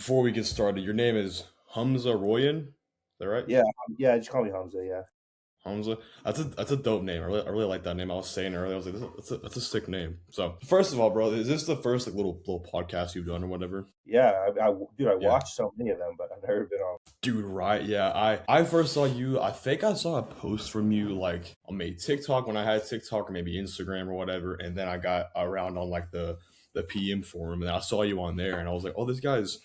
before we get started, your name is Humza Royan. Is that right? Yeah, yeah, just call me Hamza, yeah. Hamza. That's a dope name. I really like that name. I was saying earlier, I was like, that's a sick name. So first of all, bro, is this the first like little podcast you've done or whatever? Yeah, dude, I Yeah. watched so many of them, but I've never been on. Dude, right? Yeah. I first saw you. I think I saw a post from you like on maybe TikTok when I had TikTok or maybe Instagram or whatever, and then I got around on like the PM forum, and I saw you on there, and I was like, oh, this guy's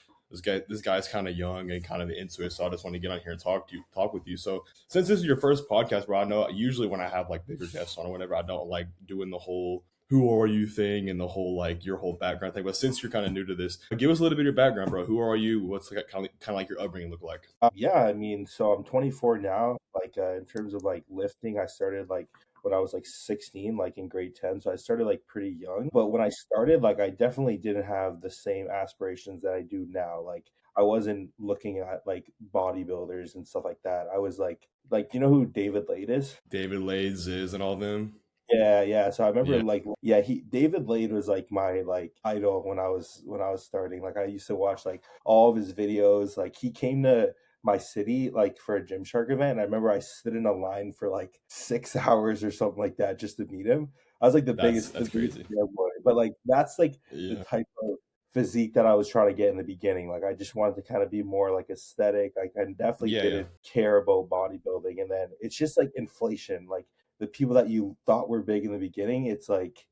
kind of young and kind of into it, so I just want to get on here and talk with you. So since this is your first podcast, bro, I know usually when I have like bigger guests on or whatever, I don't like doing the whole who are you thing and the whole like your whole background thing. But since you're kind of new to this, give us a little bit of your background, bro. Who are you? What's like, kind of like your upbringing look like? Yeah, I mean, so I'm 24 now. Like, in terms of like lifting, I started like when I was like 16, like in grade 10. So I started like pretty young. But when I started, like, I definitely didn't have the same aspirations that I do now. Like, I wasn't looking at like bodybuilders and stuff like that. I was like, you know who David Lade is? David Lades is and all them. Yeah, yeah. So I remember Yeah. like yeah, he David Lade was like my like idol when I was starting. Like I used to watch like all of his videos. Like he came to my city like for a Gymshark event. And I remember I stood in a line for like 6 hours or something like that just to meet him. I was like That's the that's biggest crazy. fan boy. But like that's like the Yeah. type of physique that I was trying to get in the beginning. Like I just wanted to kind of be more like aesthetic. Like I definitely Yeah, yeah. didn't care about bodybuilding. And then it's just like inflation. Like the people that you thought were big in the beginning, it's like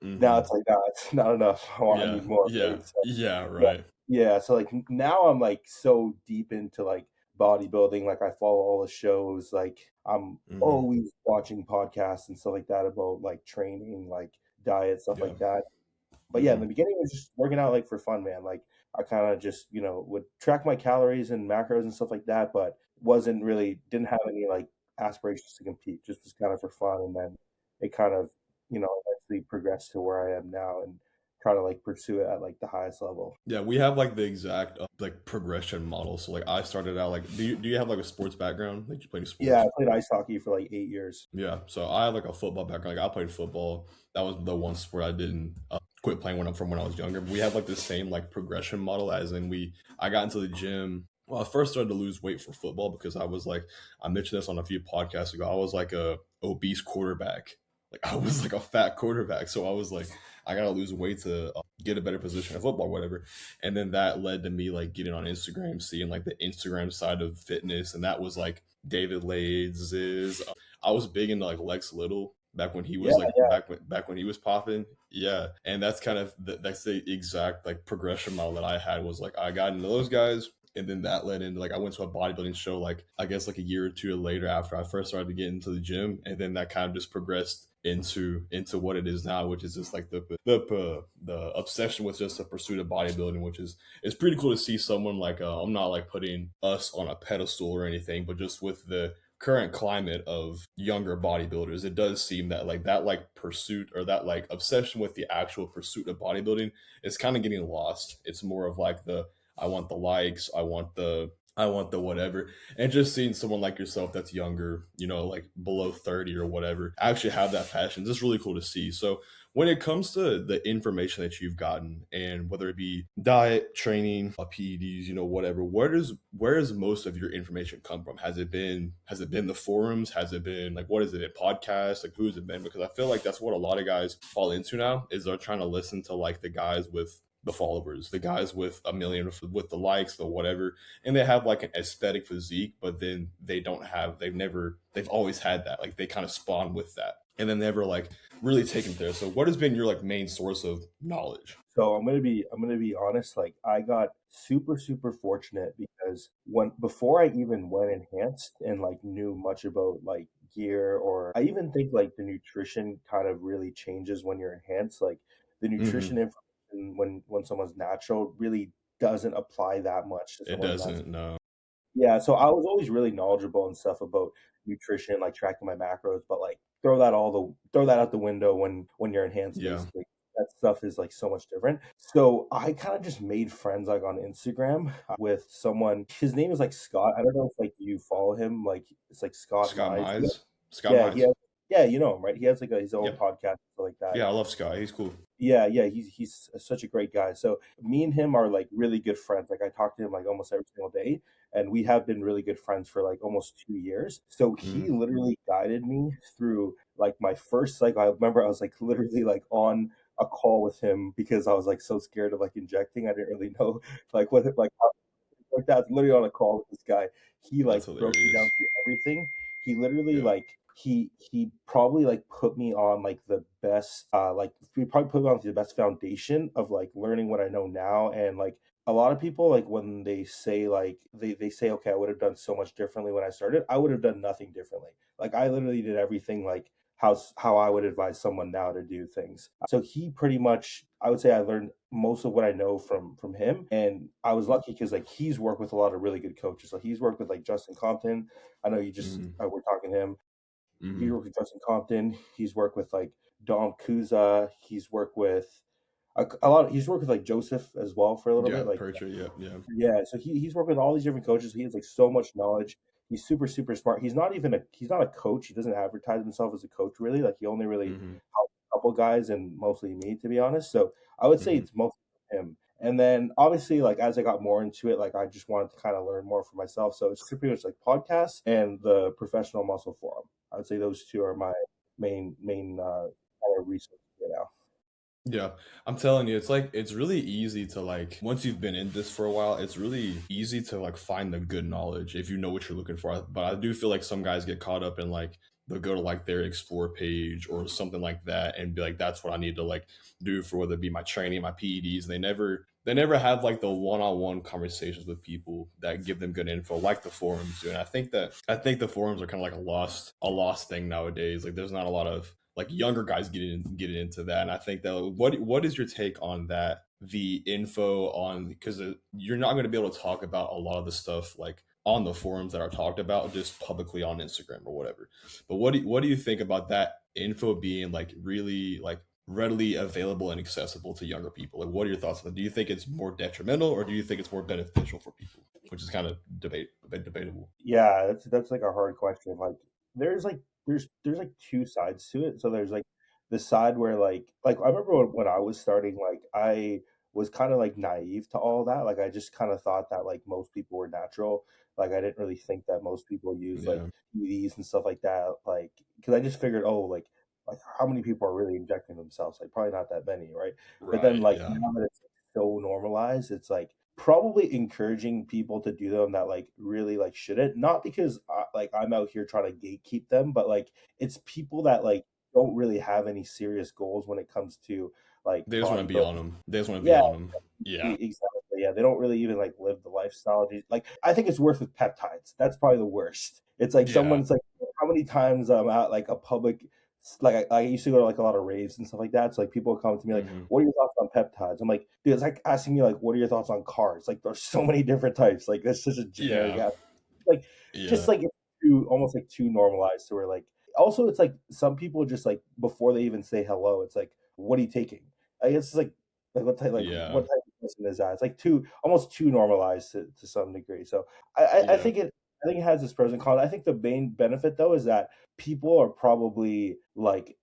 now it's Hmm. like, "Nah, it's not enough. I Yeah. need more," Yeah. right? So, Yeah, yeah. right. Yeah, so, like, n now I'm, like, so deep into, like, bodybuilding, like, I follow all the shows, like, I'm Hmm. always watching podcasts and stuff like that about, like, training, like, diet, stuff Yeah. like that. But, yeah, in Hmm. the beginning, it was just working out, like, for fun, man, like, I kinda just, would track my calories and macros and stuff like that, but wasn't really didn't have any, like, aspirations to compete, just was kinda for fun, and then it kind of, eventually progressed to where I am now and try to, like, pursue it at, like, the highest level. Yeah, we have like the exact like progression model. So like I started out like do you have like a sports background? Like you played Yeah, I sports? played ice hockey for, like, 8 years. Yeah. So I have like a football background. Like I played football. That was the one sport I didn't quit playing when I was younger. But we have like the same like progression model as in I got into the gym. Well, I first started to lose weight for football because I mentioned this on a few podcasts ago. I was like a obese quarterback. Like I was like a fat quarterback. So I was like, I gotta lose weight to get a better position in football, whatever. And then that led to me like getting on Instagram, seeing like the Instagram side of fitness, and that was like David Lades is. I was big into like Lex Little back when he Yeah, was like yeah. back when he was popping. Yeah, and that's kind of that's the exact like progression model that I had was like I got into those guys. And then that led into like I went to a bodybuilding show like I guess like a year or two later after I first started to get into the gym, and then that kind of just progressed into what it is now, which is just like the obsession with just the pursuit of bodybuilding, which is it's pretty cool to see someone like I'm not like putting us on a pedestal or anything, but just with the current climate of younger bodybuilders, it does seem that like pursuit or that like obsession with the actual pursuit of bodybuilding is kind of getting lost. It's more of like the I want the likes, I want the whatever. And just seeing someone like yourself that's younger, like below 30 or whatever, actually have that passion, it's just really cool to see. So when it comes to the information that you've gotten, and whether it be diet, training, PEDs, whatever, where does most of your information come from? Has it been the forums? Has it been like what is it, podcasts? Like who's it been? Because I feel like that's what a lot of guys fall into now is they're trying to listen to like the guys with the followers, the guys with a million with the likes, the whatever, and they have like an aesthetic physique, but then they've always had that. Like they kind of spawn with that. And then never like really taken there. So what has been your like main source of knowledge? So I'm gonna be honest, like I got super, super fortunate because when before I even went enhanced and like knew much about like gear or I even think like the nutrition kind of really changes when you're enhanced. Like the nutrition Hmm. information when someone's natural really doesn't apply that much to It someone that's doesn't, no. yeah, so I was always really knowledgeable and stuff about nutrition, like tracking my macros, but like throw that out the window when you're enhanced Yeah. basically. That stuff is like so much different. So I kind of just made friends like on Instagram with someone. His name is like Scott. I don't know if like you follow him. Like it's like Scott Scott Myes. Myes. Scott Yeah, he Myes. has Yeah, you know him, right? He has like his own Yeah. podcast like that. Yeah, I love Scott. He's cool. Yeah, yeah, he's such a great guy. So me and him are like really good friends. Like I talk to him like almost every single day, and we have been really good friends for like almost 2 years. So he Mm, literally guided me through like my first cycle. I remember I was like literally like on a call with him because I was like so scared of like injecting. I didn't really know like what like like that, literally on a call with this guy. He that's like broke me hilarious. down through everything. He literally Yeah. like he probably like put me on like the best like he probably put me on the best foundation of like learning what I know now. And like a lot of people like when they say like they say okay, I would have done so much differently when I started. I would have done nothing differently. Like I literally did everything like how I would advise someone now to do things. So he pretty much, I would say I learned most of what I know from him, and I was lucky because like he's worked with a lot of really good coaches. So he's worked with like Justin Compton. I know you just Mm, we're talking to him. He mm, worked with Justin Compton. He's worked with like Dom Kuza. He's worked with a lot. He's worked with like Joseph as well for a little yeah, bit. Like Percher. Yeah, yeah. yeah, so he's worked with all these different coaches. He has like so much knowledge. He's super super smart. He's not a coach. He doesn't advertise himself as a coach really. Like he only really Hmm. helps a couple guys and mostly me to be honest. So I would say Hmm. it's mostly him. And then obviously like as I got more into it, like I just wanted to kind of learn more for myself. So it's pretty much like podcasts and the professional muscle forum. I would say those two are my main kind of research right now. Yeah, I'm telling you, it's like it's really easy to like once you've been in this for a while, it's really easy to like find the good knowledge if you know what you're looking for. But I do feel like some guys get caught up in like they'll go to like their explore page or something like that and be like, that's what I need to like do for whether it be my training, my PEDs. They never have like the one-on-one conversations with people that give them good info, like the forums do. And I think the forums are kind of like a lost thing nowadays. Like there's not a lot of like younger guys getting into that. And I think that what is your take on that? The info on because you're not going to be able to talk about a lot of the stuff like on the forums that are talked about just publicly on Instagram or whatever. But what do you think about that info being like really like readily available and accessible to younger people? Like, what are your thoughts on that? Do you think it's more detrimental or do you think it's more beneficial for people? Which is kind of a bit debatable. Yeah, that's like a hard question. There's like there's like two sides to it. So there's like the side where like I remember when I was starting, like I was kind of like naive to all that. Like I just kind of thought that like most people were natural. Like I didn't really think that most people use like Yeah. PEDs and stuff like that. Like because I just figured, oh, like how many people are really injecting themselves? Like probably not that many, right? But then Right. like Yeah. now that it's so normalized, it's like probably encouraging people to do them that like really like shouldn't, not because like I'm out here trying to gatekeep them, but like it's people that like don't really have any serious goals when it comes to like They just want to be bodybuilding. on them. They just want to be Yeah, on them. Yeah. exactly. Yeah, they don't really even like live the lifestyle. Like I think it's worse with peptides. That's probably the worst. It's like Yeah. someone's like, how many times I'm at like a public, like I used to go to like a lot of raves and stuff like that. So like people come to me like, Hmm. "What are your thoughts on peptides?" I'm like, dude, it's like asking me like, "What are your thoughts on cars?" Like there's so many different types. Like that's such a generic Yeah. app. Like just Yeah. like it's too almost like too normalized to where like also it's like some people just like before they even say hello, it's like, "What are you taking?" Like it's just like what Yeah. type of person is that? It's like too almost too normalized to some degree. So I Yeah. think it has its pros and cons. I think the main benefit though is that people are probably like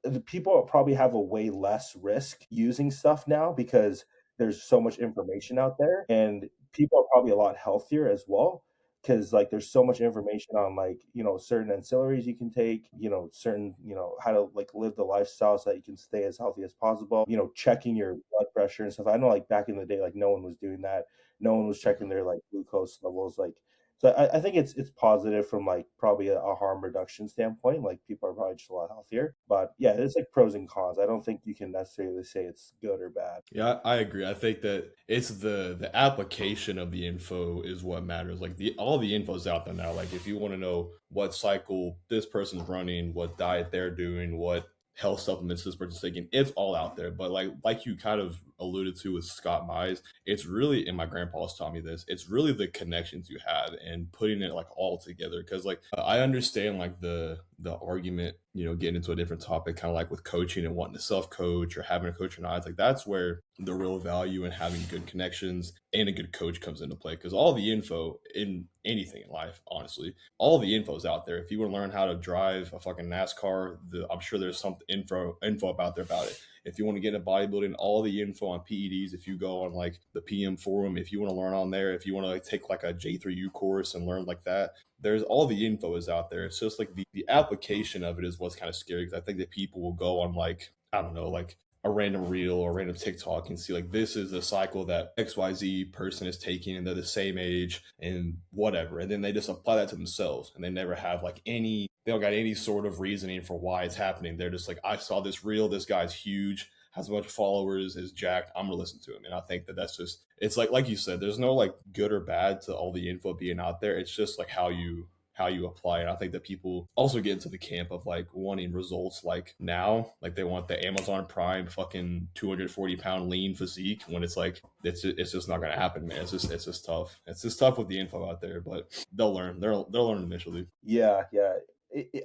the people probably have a way less risk using stuff now because there's so much information out there, and people are probably a lot healthier as well because like there's so much information on like certain ancillaries you can take, certain how to like live the lifestyle so that you can stay as healthy as possible, checking your blood pressure and stuff. I know like back in the day like no one was doing that, no one was checking their like glucose levels. Like so I think it's positive from like probably a harm reduction standpoint. Like people are probably just a lot healthier. But yeah, it's like pros and cons. I don't think you can necessarily say it's good or bad. Yeah, I agree. I think that it's the application of the info is what matters. Like the all the info's out there now. Like if you want to know what cycle this person's running, what diet they're doing, what health supplements this person's taking, it's all out there. But like you kind of alluded to with Scott Myes, it's really, and my grandpa's taught me this, it's really the connections you have and putting it like all together. Cause like I understand like the argument, getting into a different topic, kind of like with coaching and wanting to self coach or having a coach or not. It's like that's where the real value in having good connections and a good coach comes into play. Cause all the info in anything in life, honestly, all the info is out there. If you want to learn how to drive a fucking NASCAR, I'm sure there's some info out there about it. If you want to get into bodybuilding, all the info on PEDs, if you go on like the PM forum, if you want to learn on there, if you want to like take like a J3U course and learn like that, there's all the info is out there. It's just like the application of it is what's kind of scary, because I think that people will go on like, I don't know, like a random reel or a random TikTok and see like this is the cycle that XYZ person is taking and they're the same age and whatever. And then they just apply that to themselves and they never have like they don't got any sort of reasoning for why it's happening. They're just like, I saw this reel, this guy's huge, has a bunch of followers, is jacked, I'm gonna listen to him. And I think that that's just, it's like you said, there's no like good or bad to all the info being out there. It's just like how you apply it. I think that people also get into the camp of like wanting results like now, like they want the Amazon Prime fucking 240-pound lean physique, when it's like it's just not gonna happen, man. It's just tough. It's just tough with the info out there, but they'll learn. They'll learn initially. Yeah, yeah.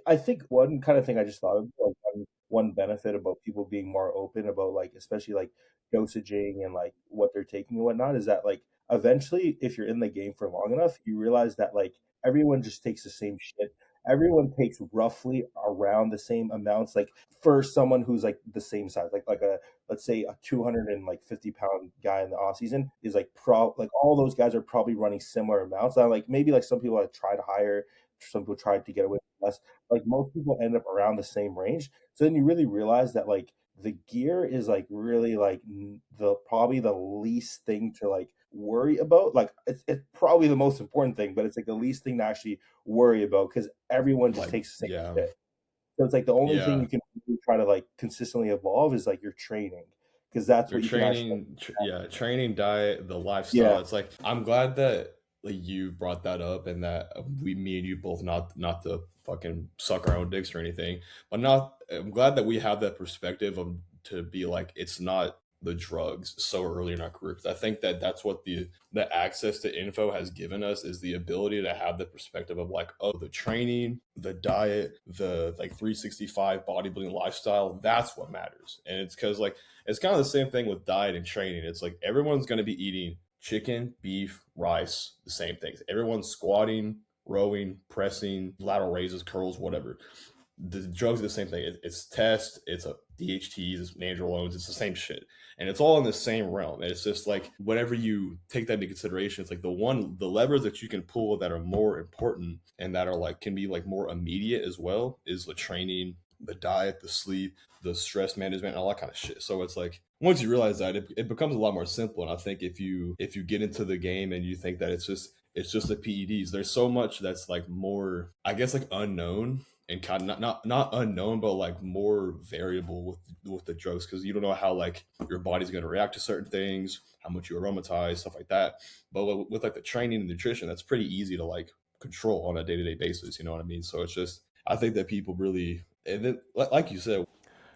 I think one kind of thing I just thought of, like one benefit about people being more open about like, especially like dosaging and like what they're taking and whatnot, is that like eventually, if you're in the game for long enough, you realize that like everyone just takes the same shit. Everyone takes roughly around the same amounts. Like for someone who's like the same size, like a, let's say a 250-pound guy in the off season is like like all those guys are probably running similar amounts. And like maybe like some people have tried higher, some people tried to get away with less. Like most people end up around the same range. So then you really realize that like the gear is like really like the probably the least thing to like worry about. Like it's probably the most important thing, but it's like the least thing to actually worry about because everyone just Like, takes the same yeah, shit. So it's like the only thing yeah. you can really try to like consistently evolve is like your training, because that's Your what you can actually. training, diet, the Yeah, lifestyle. It's like I'm glad that like you brought that up, and that me and you both, not to fucking suck our own dicks or anything, but not. I'm glad that we have that perspective of to be like it's not the drugs so early in our career, because I think that that's what the access to info has given us, is the ability to have the perspective of like, oh, the training, the diet, the like 365 bodybuilding lifestyle, that's what matters. And it's because like it's kind of the same thing with diet and training. It's like everyone's going to be eating chicken, beef, rice, the same things. Everyone's squatting, rowing, pressing, lateral raises, curls, whatever. The drugs are the same thing. It's test, it's a DHTs, it's nandrolones, it's the same shit. And it's all in the same realm. And it's just like whenever you take that into consideration, it's like the levers that you can pull that are more important and that are like can be like more immediate as well is the training, the diet, the sleep, the stress management, and all that kind of shit. So it's like once you realize that, it becomes a lot more simple. And I think if you get into the game and you think that it's just the PEDs, there's so much that's like more, I guess, like unknown and kind of not unknown, but like more variable with the drugs, because you don't know how like your body's going to react to certain things, how much you aromatize, stuff like that. But with like the training and nutrition, that's pretty easy to like control on a day-to-day basis. You know what I mean? So it's just, I think that people really, and then, like you said,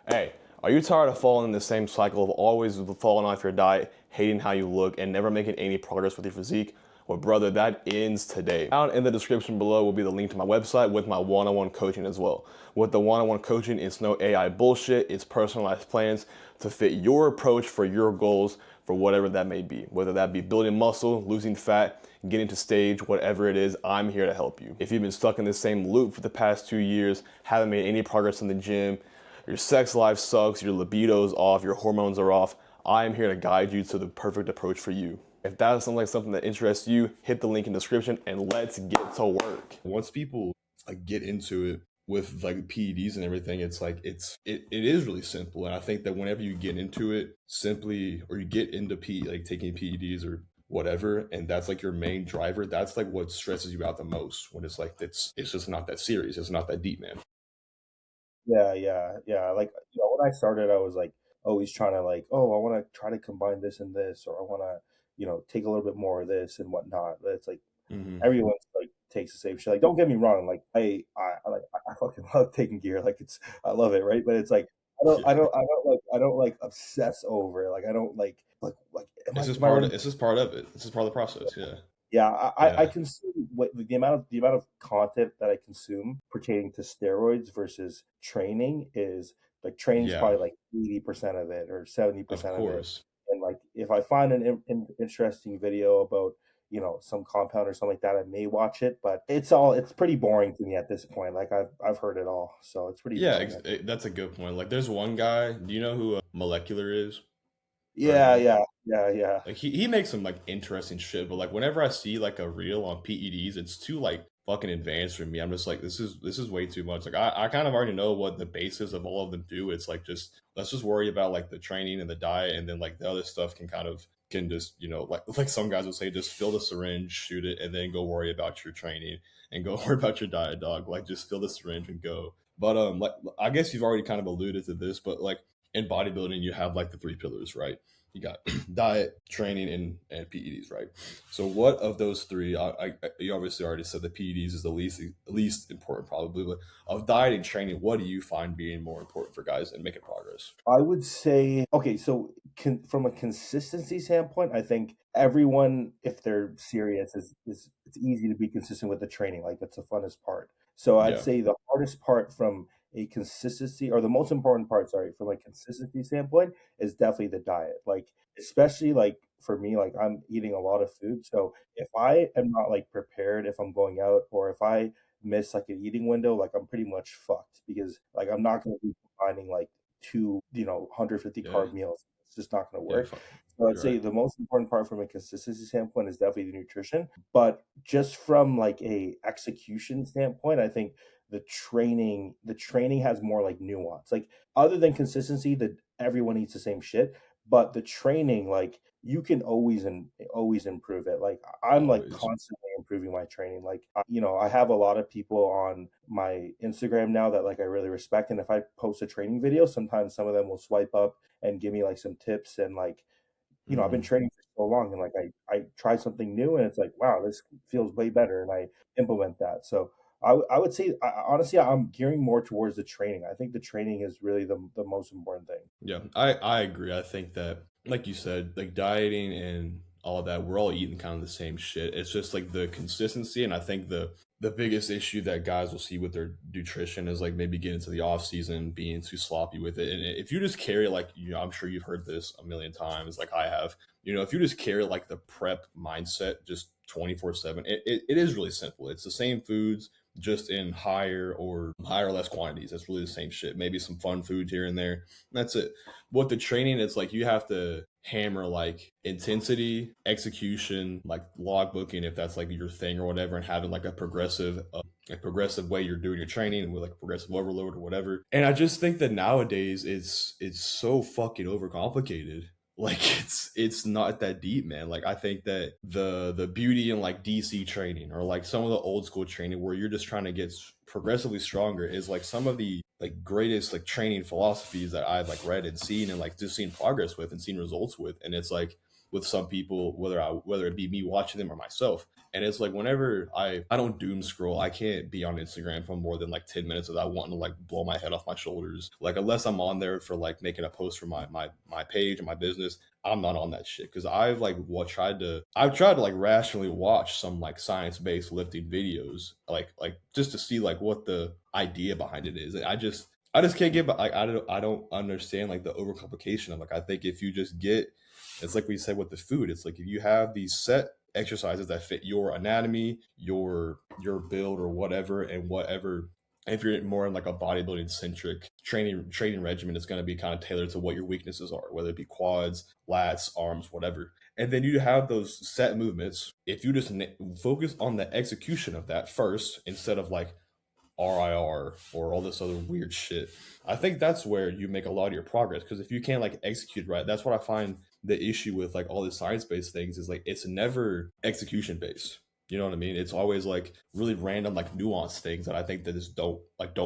hey, are you tired of falling in the same cycle of always falling off your diet, hating how you look, and never making any progress with your physique? Well, brother, that ends today. Down in the description below will be the link to my website with my one-on-one coaching as well. With the one-on-one coaching, it's no AI bullshit. It's personalized plans to fit your approach for your goals, for whatever that may be. Whether that be building muscle, losing fat, getting to stage, whatever it is, I'm here to help you. If you've been stuck in the same loop for the past 2 years, haven't made any progress in the gym, your sex life sucks, your libido's off, your hormones are off, I am here to guide you to the perfect approach for you. If that sounds like something that interests you, hit the link in the description and let's get to work. Once people like get into it with like PEDs and everything, it's like it is really simple. And I think that whenever you get into it simply, or you get into like taking PEDs or whatever, and that's like your main driver, that's like what stresses you out the most, when it's like it's just not that serious, it's not that deep, man. yeah, yeah, yeah. Like when I started, I was like always trying to like, oh, I want to try to combine this and this, or I want to, take a little bit more of this and whatnot. But it's like Mm-hmm. everyone like takes the same shit. Like, don't get me wrong. Like, I fucking love taking gear. Like, I love it, right? But it's like I don't like obsess over it. Like I don't like am I really It's just part of it. It's just part of the process. Yeah. yeah, I Yeah. consume what the amount of content that I consume pertaining to steroids versus training is like training's Yeah. probably like 80% of it or Of 70% of it. course. And like if I find an interesting video about, some compound or something like that, I may watch it, but it's pretty boring to me at this point. Like I've heard it all, so it's pretty Yeah, boring. that's a good point. Like, there's one guy. Do you know who Molecular is or Yeah, anything? yeah, yeah, yeah. Like he makes some like interesting shit, but like whenever I see like a reel on PEDs, it's too like fucking advanced for me. I'm just like, this is way too much. Like I kind of already know what the basis of all of them do. It's like just let's just worry about like the training and the diet, and then like the other stuff can just like some guys will say, just fill the syringe, shoot it, and then go worry about your training and go worry about your diet, dog. Like just fill the syringe and go. But like I guess you've already kind of alluded to this, but like in bodybuilding, you have like the three pillars, right? You got diet, training, and PEDs, right? So, what of those three? You obviously already said the PEDs is the least important, probably. But of diet and training, what do you find being more important for guys and making progress? I would say, okay, so from a consistency standpoint, I think everyone, if they're serious, is it's easy to be consistent with the training. Like that's the funnest part. So I'd Yeah, say the hardest part from a consistency, or the most important part, sorry, from a consistency standpoint, is definitely the diet. Like especially like for me, like I'm eating a lot of food. So if I am not like prepared, if I'm going out, or if I miss like an eating window, like I'm pretty much fucked because like I'm not going to be combining like two, 150 yeah, carb meals. It's just not going to yeah. work. So I'd You're say right. the most important part from a consistency standpoint is definitely the nutrition. But just from like a execution standpoint, I think the training has more like nuance. Like other than consistency, that everyone eats the same shit. But the training, like you can always improve it. Like I'm like Always. constantly improving my training. Like I have a lot of people on my Instagram now that like I really respect, and if I post a training video, sometimes some of them will swipe up and give me like some tips and like I've been Mm, training for so long and like I try something new and it's like, wow, this feels way better and I implement that. So I would say honestly, I'm gearing more towards the training. I think the training is really the most important thing. yeah, I agree. I think that, like you said, like dieting and all that, we're all eating kind of the same shit. It's just like the consistency, and I think the biggest issue that guys will see with their nutrition is like maybe getting to the off season being too sloppy with it. And if you just carry like I'm sure you've heard this a million times, like I have. If you just carry like the prep mindset just 24/7, it is really simple. It's the same foods, just in higher or less quantities. That's really the same shit. Maybe some fun food here and there. That's it. What the training is like, you have to hammer like intensity, execution, like logbooking if that's like your thing or whatever, and having like a progressive way you're doing your training with like progressive overload or whatever. And I just think that nowadays it's so fucking overcomplicated. Like it's not that deep, man. Like I think that the beauty in like DC training or like some of the old school training where you're just trying to get progressively stronger is like some of the like greatest like training philosophies that I've like read and seen and like just seen progress with and seen results with. And it's like with some people, whether it be me watching them or myself. And it's like whenever I don't doom scroll, I can't be on Instagram for more than like 10 minutes without wanting to like blow my head off my shoulders. Like unless I'm on there for like making a post for my page and my business, I'm not on that shit. Cause I've tried to like rationally watch some like science-based lifting videos, like just to see like what the idea behind it is. I just can't get, like I don't understand like the overcomplication of like, I think if you just get, it's like we said with the food. It's like if you have these set exercises that fit your anatomy, your build or whatever, and whatever. If you're more in like a bodybuilding centric training regimen, it's going to be kind of tailored to what your weaknesses are, whether it be quads, lats, arms, whatever. And then you have those set movements. If you just focus on the execution of that first, instead of like RIR or all this other weird shit. I think that's where you make a lot of your progress, because if you can't like execute right, that's what I find the issue with like all the science based things is like it's never execution based. You know what I mean? It's always like really random, like nuanced things that I think that just don't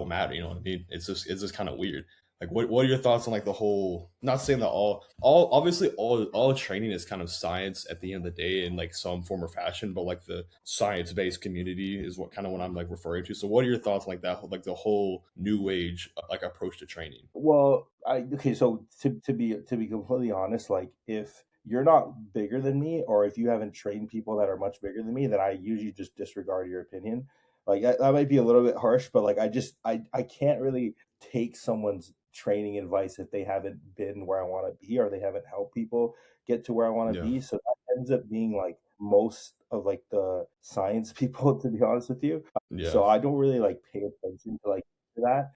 matter. You know what I mean? It's just kind of weird. Like what are your thoughts on like the whole, not saying that all obviously all training is kind of science at the end of the day in like some form or fashion, but like the science-based community is what kind of what I'm like referring to. So what are your thoughts on like that, like the whole new age like approach to training? Well, I okay, so to be completely honest, like if you're not bigger than me, or if you haven't trained people that are much bigger than me, then I usually just disregard your opinion. Like that might be a little bit harsh, but like I can't really take someone's training advice if they haven't been where I want to be or they haven't helped people get to where I want to Yeah. be. So that ends up being like most of like the science people, to be honest with you. Yeah. So I don't really like pay attention to like to that.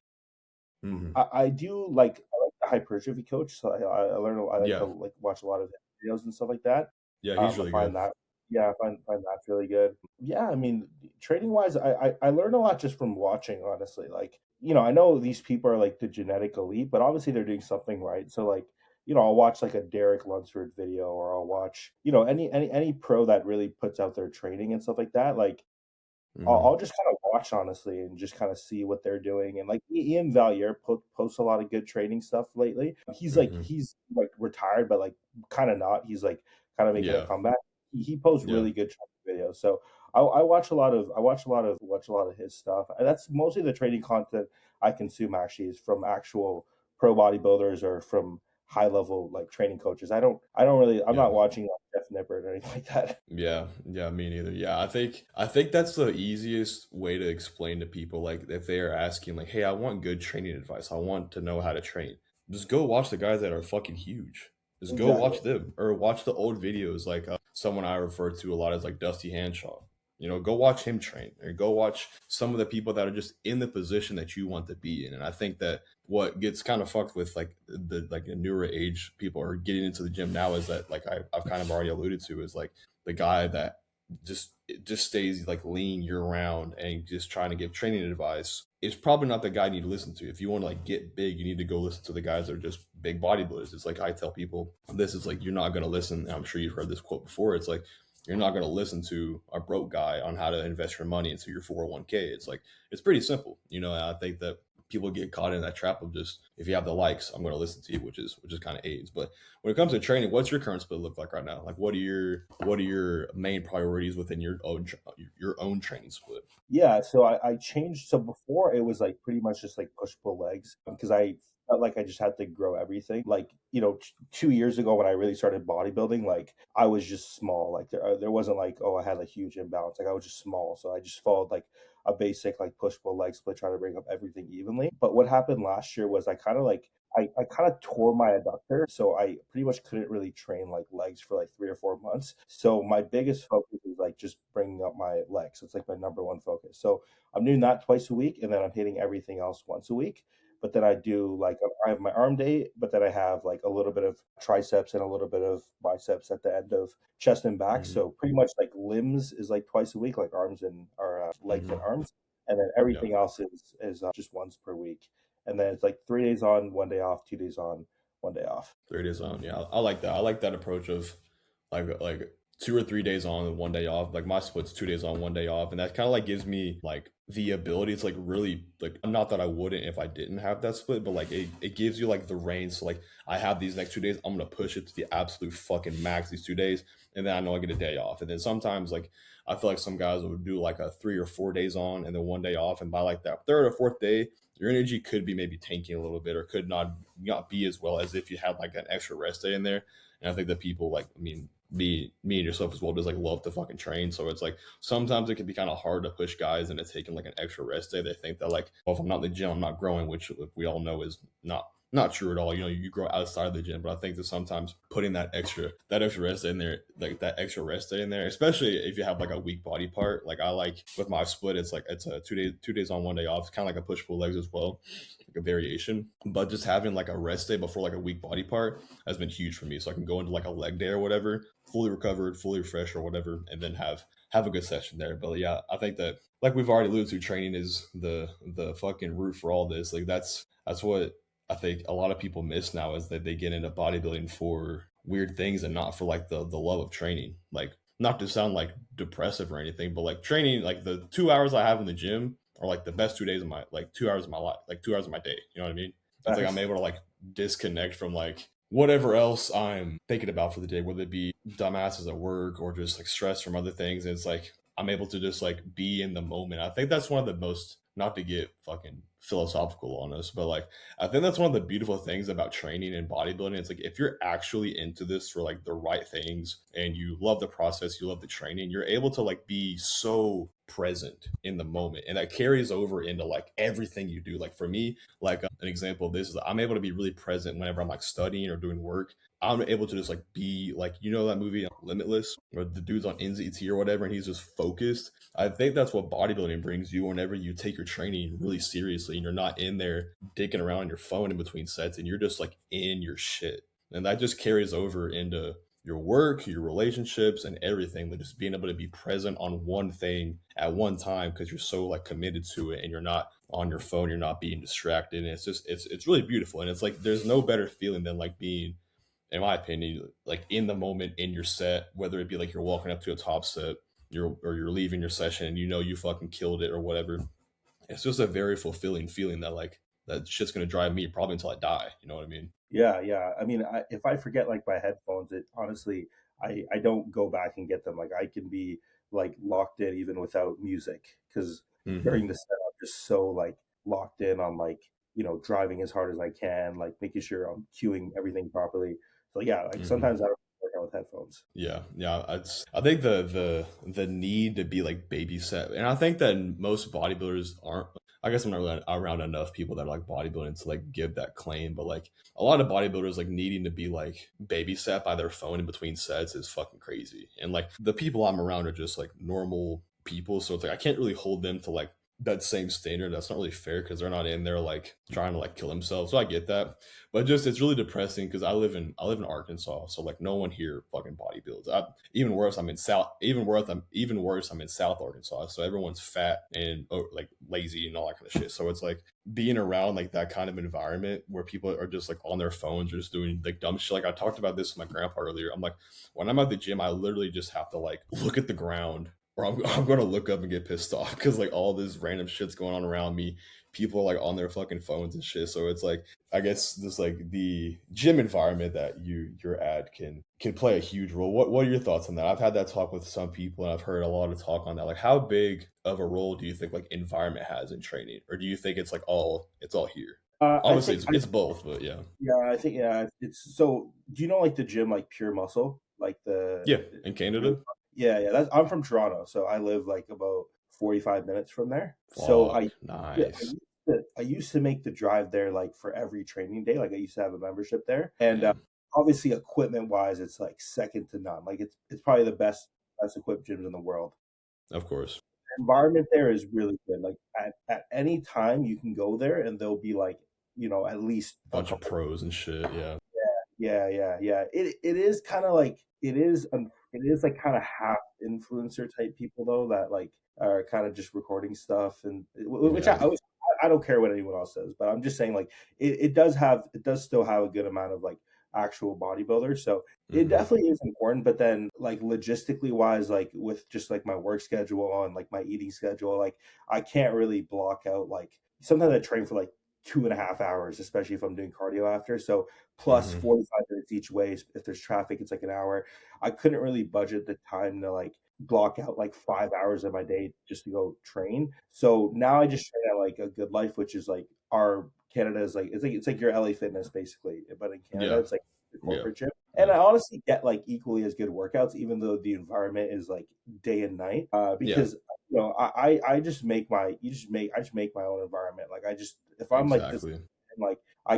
Hmm. I do like I like the hypertrophy coach, so I learn I like to Yeah. like watch a lot of videos and stuff like that. Yeah, he's I really find good. that yeah, I find that's really good. Yeah, I mean, training wise, I learn a lot just from watching, honestly. Like, I know these people are like the genetic elite, but obviously they're doing something right. So like, I'll watch like a Derek Lunsford video, or I'll watch, any pro that really puts out their training and stuff like that. Like I'll Hmm. just kind of watch, honestly, and just kind of see what they're doing. And like Ian Valier posts a lot of good training stuff lately. Hmm. He's like retired, but like kind of not. He's like kind of making a Yeah. comeback. He posts Yeah. really good training videos. So I watch a lot of his stuff. And that's mostly the training content I consume. Actually, is from actual pro bodybuilders or from high level like training coaches. I don't really. I'm Yeah. not watching like Jeff Nippert or anything like that. Yeah, yeah, me neither. Yeah, I think that's the easiest way to explain to people like if they are asking like, "Hey, I want good training advice. I want to know how to train." Just go watch the guys that are fucking huge. Just go Exactly. watch them or watch the old videos like someone I refer to a lot as like Dusty Hanshaw. Go watch him train or go watch some of the people that are just in the position that you want to be in. And I think that what gets kind of fucked with like the newer age people are getting into the gym now is that like I've kind of already alluded to is like the guy that just stays like lean year round and just trying to give training advice is probably not the guy you need to listen to. If you want to like get big, you need to go listen to the guys that are just big bodybuilders. It's like I tell people this is like you're not gonna listen. And I'm sure you've heard this quote before. It's like you're not gonna listen to a broke guy on how to invest your money into your 401k. It's like it's pretty simple, and I think that people get caught in that trap of just if you have the likes, I'm going to listen to you, which is kind of AIDS. But when it comes to training, what's your current split look like right now? Like, what are your main priorities within your own training split? Yeah, so I changed. So before it was like pretty much just like push pull legs because I felt like I just had to grow everything. Like 2 years ago when I really started bodybuilding, like I was just small. Like there wasn't like, oh, I had a huge imbalance. Like I was just small, so I just followed like a basic like push pull leg split, trying to bring up everything evenly. But what happened last year was I kind of tore my adductor, so I pretty much couldn't really train like legs for like 3 or 4 months. So my biggest focus is like just bringing up my legs. It's like my number one focus. So I'm doing that twice a week, and then I'm hitting everything else once a week. But then I do like I have my arm day, but then I have like a little bit of triceps and a little bit of biceps at the end of chest and back. Hmm. So pretty much like limbs is like twice a week, like arms and or legs and Hmm. arms, and then Yeah, everything else is just once per week. And then it's like 3 days on, 1 day off, 2 days on, 1 day off. 3 days on. Yeah, I like that. I like that approach of like 2 or 3 days on and 1 day off. Like my split's 2 days on, 1 day off, and that kind of like gives me like the ability to like really like not that I wouldn't if I didn't have that split, but like it gives you like the reins. So like I have these next 2 days, I'm gonna push it to the absolute fucking max these 2 days, and then I know I get a day off. And then sometimes like I feel like some guys would do like a 3 or 4 days on and then 1 day off, and by like that third or fourth day, your energy could be maybe tanking a little bit or could not be as well as if you had like an extra rest day in there. And I think that people like, I mean, me and yourself as well just like love to fucking train. So it's like sometimes it can be kind of hard to push guys into taking like an extra rest day. They think that like, well, if I'm not in the gym, I'm not growing, which we all know is not true at all. You grow outside of the gym, but I think that sometimes putting that extra rest in there, like that extra rest day in there, especially if you have like a weak body part. Like I like with my split, it's like it's a 2 days on, 1 day off. It's kind of like a push pull legs as well, like a variation. But just having like a rest day before like a weak body part has been huge for me. So I can go into like a leg day or whatever, fully recovered, fully refreshed or whatever, and then have a good session there. But yeah, I think that like we've already alluded to, training is the fucking root for all this. Like that's what I think a lot of people miss now is that they get into bodybuilding for weird things and not for like the love of training. Like not to sound like depressive or anything, but like training, like the 2 hours I have in the gym are like the best 2 days of my like 2 hours of my life, like 2 hours of my day. You know what I mean? It's like I'm able to like disconnect from like whatever else I'm thinking about for the day, whether it be dumbasses at work or just like stress from other things. And it's like I'm able to just like be in the moment. I think that's one of the most, not to get fucking philosophical on us, but like I think that's one of the beautiful things about training and bodybuilding. It's like if you're actually into this for like the right things and you love the process, you love the training, you're able to like be so present in the moment. And that carries over into like everything you do. Like for me, like an example of this is I'm able to be really present whenever I'm like studying or doing work. I'm able to just like be like, you know, that movie Limitless, where the dude's on NZT or whatever, and he's just focused. I think that's what bodybuilding brings you whenever you take your training really seriously and you're not in there dicking around on your phone in between sets and you're just like in your shit. And that just carries over into your work, your relationships, and everything. But just being able to be present on one thing at one time because you're so like committed to it and you're not on your phone, you're not being distracted. And it's just it's really beautiful. And it's like there's no better feeling than like being, in my opinion, like in the moment in your set, whether it be like you're walking up to a top set, you're leaving your session and you know you fucking killed it or whatever. It's just a very fulfilling feeling that like that shit's gonna drive me probably until I die. You know what I mean? Yeah, yeah. I mean, if I forget like my headphones, it honestly, I don't go back and get them. Like I can be like locked in even without music because Mm-hmm. during the set I'm just so like locked in on like driving as hard as I can, like making sure I'm cueing everything properly. So yeah, like Mm-hmm. sometimes I don't work out with headphones. Yeah, yeah. I think the need to be like babysat, and I think that most bodybuilders aren't. I guess I'm not really around enough people that are like bodybuilding to like give that claim, but like a lot of bodybuilders like needing to be like babysat by their phone in between sets is fucking crazy. And like the people I'm around are just like normal people, so it's like I can't really hold them to like that same standard. That's not really fair because they're not in there like trying to like kill themselves. So I get that. But just it's really depressing because I live in Arkansas, so like no one here fucking bodybuilds. Even worse, I'm in South. Even worse, I'm in South Arkansas, so everyone's fat and like lazy and all that kind of shit. So it's like being around like that kind of environment where people are just like on their phones, just doing like dumb shit. Like I talked about this with my grandpa earlier. I'm like, when I'm at the gym, I literally just have to like look at the ground. Or I'm going to look up and get pissed off because like all this random shit's going on around me. People are like on their fucking phones and shit. So it's like I guess just like the gym environment that you're at can play a huge role. What are your thoughts on that? I've had that talk with some people and I've heard a lot of talk on that. Like how big of a role do you think like environment has in training? Or do you think it's all here? I Obviously think it's both, but yeah. yeah, I think yeah, it's so. Do you know like the gym like Pure Muscle, like the Yeah, in Canada? yeah, yeah. That's I'm from Toronto, so I live like about 45 minutes from there. So Fuck, yeah, nice. I used to make the drive there like for every training day. Like I used to have a membership there, and Damn. obviously equipment wise, it's like second to none. Like it's probably the best equipped gyms in the world. Of course. Environment there is really good. Like at any time you can go there, and there'll be like at least a Bunch of couple. pros and shit, yeah. Yeah, yeah, yeah. It is kind of like it is like kind of half influencer type people though that like are kind of just recording stuff and which Yeah. I don't care what anyone else says, but I'm just saying like it does still have a good amount of like actual bodybuilders. So it Hmm. definitely is important, but then like logistically wise, like with just like my work schedule and like my eating schedule, like I can't really block out like sometimes I train for like 2.5 hours, especially if I'm doing cardio after. So plus Hmm. 45 minutes each way. If there's traffic, it's like an hour. I couldn't really budget the time to like block out like 5 hours of my day just to go train. So now I just train at like a Good Life, which is like our Canada is like it's like your LA Fitness basically, but in Canada Yeah. it's like the Yeah. corporate gym. And Yeah. I honestly get like equally as good workouts, even though the environment is like day and night. Yeah. Because I just make my I just make my own environment. Like I just if I'm like this Exactly. like I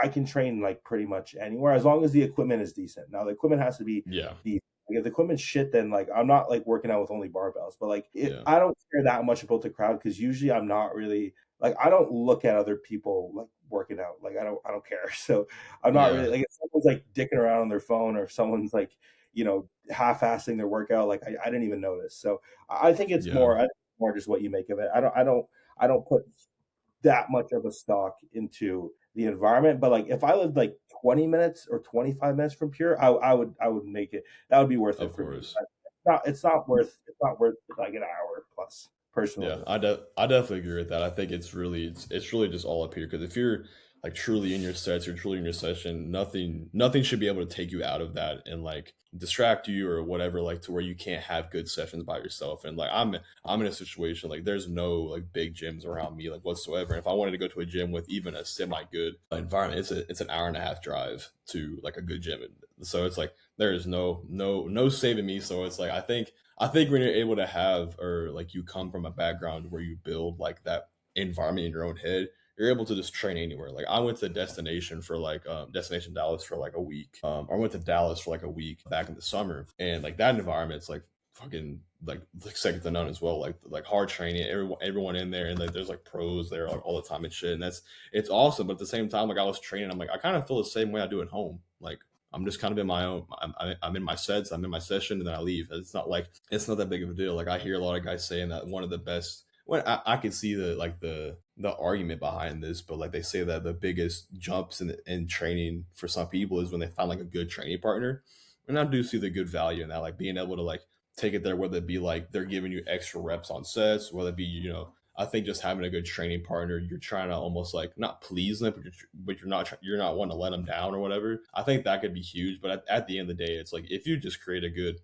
can train like pretty much anywhere as long as the equipment is decent. Now the equipment has to be Yeah. decent. Like, if the equipment's shit, then like I'm not like working out with only barbells. But like Yeah. I don't care that much about the crowd because usually I'm not really like I don't look at other people like working out. Like I don't care. So I'm not really Yeah. like if someone's like dicking around on their phone or if someone's like half-assing their workout, like I didn't even notice. So I think it's Yeah. more more just what you make of it. I don't put that much of a stock into the environment. But like if I lived like 20 minutes or 25 minutes from Pure, I would make it. That would be worth it Of for me. course. It's not worth like an hour plus Yeah. personally. I definitely agree with that. I think it's really just all up here because if you're like truly in your sets, you're truly in your session, nothing should be able to take you out of that and like distract you or whatever, like to where you can't have good sessions by yourself. And like I'm in a situation like there's no like big gyms around me like whatsoever. And if I wanted to go to a gym with even a semi good environment, it's an hour and a half drive to like a good gym. And so it's like there is no saving me. So it's like I think when you're able to have, or like you come from a background where you build like that environment in your own head, you're able to just train anywhere. Like I went to Destination Dallas for like a week. I went to Dallas for like a week back in the summer, and like that environment's like fucking like second to none as well. Like hard training, everyone in there, and like there's like pros there like all the time and shit, and it's awesome. But at the same time, like I was training, I'm like I kind of feel the same way I do at home. Like I'm just kind of in my own. I'm in my sets. I'm in my session, and then I leave. It's not that big of a deal. Like I hear a lot of guys saying that one of the best. When I can see the argument behind this, but like they say that the biggest jumps in training for some people is when they find like a good training partner, and I do see the good value in that, like being able to like take it there, whether it be like they're giving you extra reps on sets, whether it be I think just having a good training partner, you're trying to almost like not please them, you're not wanting to let them down or whatever. I think that could be huge. But at the end of the day, it's like if you just create a good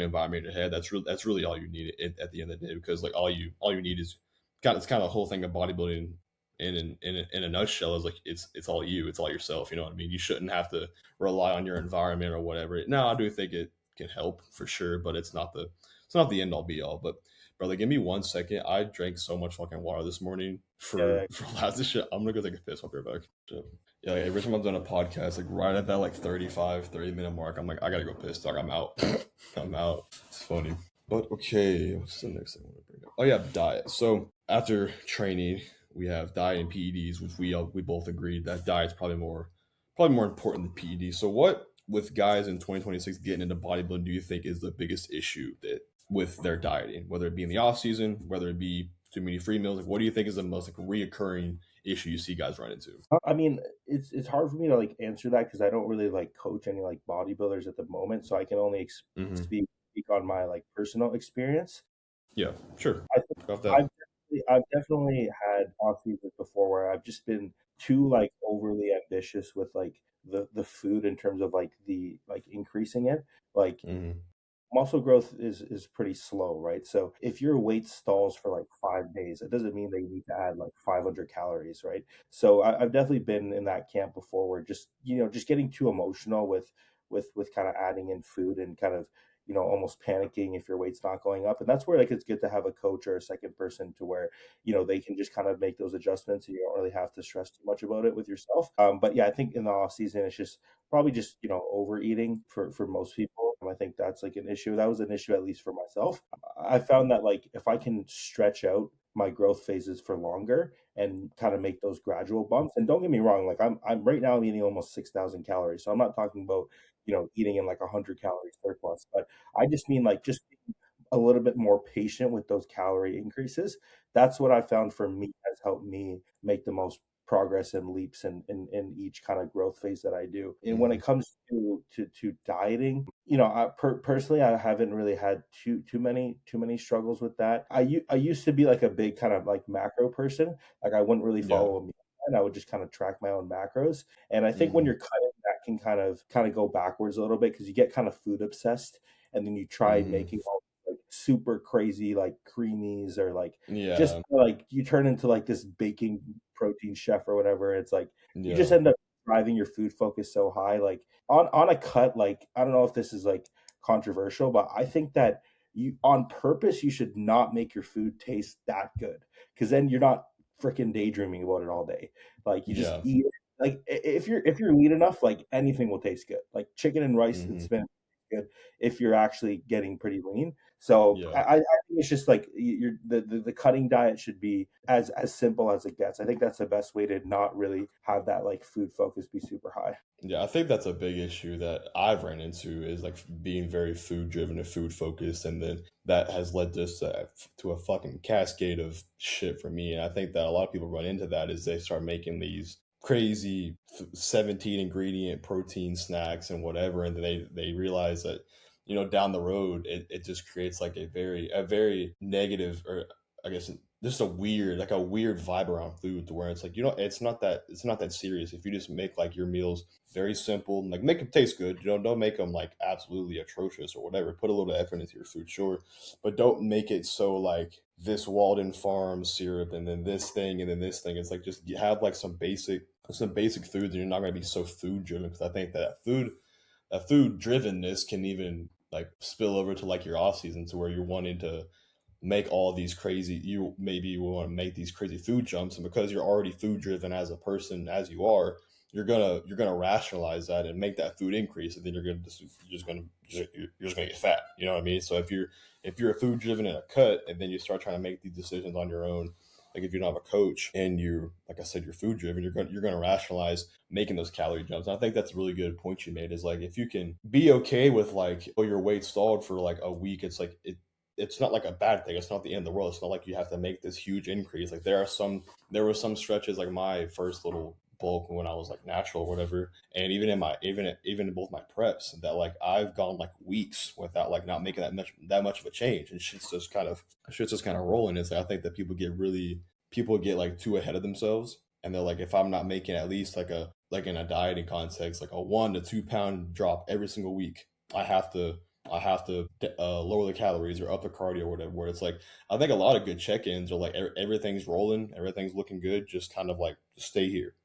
environment in your head, that's really all you need at the end of the day. Because like all you need is it's kind of the whole thing of bodybuilding in a nutshell is like it's all you, it's all yourself. You know what I mean? You shouldn't have to rely on your environment or whatever. Now I do think it can help for sure, but it's not the end all be all. But brother, give me 1 second. I drank so much fucking water this morning for Yeah, for last this shit. I'm gonna go take a piss. I'll be right back. So, yeah, like, every time I've done a podcast, like right at that like 30 minute mark, I'm like, I gotta go piss, dog. I'm out. I'm out. It's funny. But okay, what's the next thing I want to bring up? Oh yeah, diet. So after training, we have diet and PEDs, which we both agreed that diet's probably more important than PEDs. So what with guys in 2026 getting into bodybuilding do you think is the biggest issue that with their dieting, whether it be in the off season, whether it be too many free meals? Like, what do you think is the most like reoccurring issue you see guys run into? I mean, it's hard for me to like answer that because I don't really like coach any like bodybuilders at the moment, so I can only Hmm. speak on my like personal experience. Yeah, sure. I think About that. I've definitely had off seasons before where I've just been too like overly ambitious with like the food in terms of like the like increasing it. Like Hmm. muscle growth is pretty slow, right? So if your weight stalls for like 5 days, it doesn't mean that you need to add like 500 calories, right? So I've definitely been in that camp before, where just just getting too emotional with kind of adding in food and kind of almost panicking if your weight's not going up. And that's where like it's good to have a coach or a second person to where they can just kind of make those adjustments, and you don't really have to stress too much about it with yourself. But yeah, I think in the off season it's just probably just overeating for most people. I think that's like an issue. That was an issue, at least for myself. I found that like if I can stretch out my growth phases for longer and kind of make those gradual bumps. And don't get me wrong, like I'm right now, I'm eating almost 6,000 calories, so I'm not talking about eating in like 100 calories surplus, but I just mean like just being a little bit more patient with those calorie increases. That's what I found for me has helped me make the most progress and leaps in each kind of growth phase that I do. And when Hmm. it comes to dieting, personally, I haven't really had too many struggles with that. I used to be like a big kind of like macro person. Like I wouldn't really Yeah. follow a meal plan. I would just kind of track my own macros. And I think when Hmm. you're cutting, that can kind of go backwards a little bit because you get kind of food obsessed, and then you try Hmm. making all like super crazy like creamies, or like just Yeah. like you turn into like this baking protein chef or whatever. It's like you just Yeah. end up driving your food focus so high. Like on a cut, like I don't know if this is like controversial, but I think that you on purpose you should not make your food taste that good, because then you're not freaking daydreaming about it all day. Like you just Yeah. eat it. Like if you're lean enough, like anything will taste good. Like chicken and rice and Hmm. spinach is good if you're actually getting pretty lean. So Yeah. I think it's just like the cutting diet should be as simple as it gets. I think that's the best way to not really have that like food focus be super high. Yeah, I think that's a big issue that I've ran into is like being very food driven and food focused, and then that has led to a fucking cascade of shit for me. And I think that a lot of people run into that is they start making these crazy 17 ingredient protein snacks and whatever, and then they realize that down the road it just creates like a very negative or I guess just a weird like a weird vibe around food to where it's like, it's not that serious if you just make like your meals very simple, like make them taste good. Don't make them like absolutely atrocious or whatever. Put a little effort into your food, sure, but don't make it so like this Walden Farm syrup and then this thing and then this thing. It's like just have like some basic foods, and you're not going to be so food driven, because I think that food drivenness can even like spill over to like your off season, to where you're wanting to make all these crazy you want to make these crazy food jumps, and because you're already food driven as a person as you are, you're gonna rationalize that and make that food increase, and then you're just gonna get fat, you know what I mean? So if you're a food driven in a cut, and then you start trying to make these decisions on your own, like if you don't have a coach and you're, like I said, you're food driven, you're gonna rationalize making those calorie jumps. And I think that's a really good point you made, is like if you can be okay with like, oh, your weight stalled for like a week, it's not like a bad thing. It's not the end of the world. It's not like you have to make this huge increase. Like there were some stretches like my first little bulk when I was like natural or whatever, and even in both my preps, that like I've gone like weeks without like not making that much of a change, and shit's just kind of rolling. It's like I think that people get like too ahead of themselves, and they're like, if I'm not making at least like in a dieting context, like a 1 to 2 pound drop every single week, I have to lower the calories or up the cardio or whatever. Where it's like, I think a lot of good check-ins are like everything's rolling, everything's looking good, just kind of like just stay here.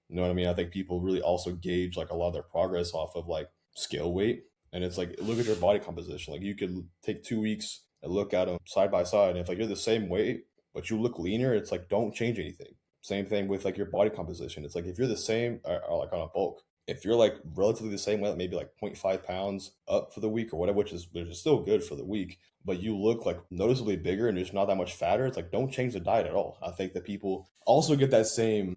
You know what I mean? I think people really also gauge like a lot of their progress off of like scale weight. And it's like, look at your body composition. Like you could take 2 weeks and look at them side by side. And if like you're the same weight, but you look leaner, it's like, don't change anything. Same thing with like your body composition. It's like if you're the same, or like on a bulk, if you're like relatively the same weight, maybe like 0.5 pounds up for the week or whatever, which is still good for the week, but you look like noticeably bigger and there's not that much fatter, it's like, don't change the diet at all. I think that people also get that same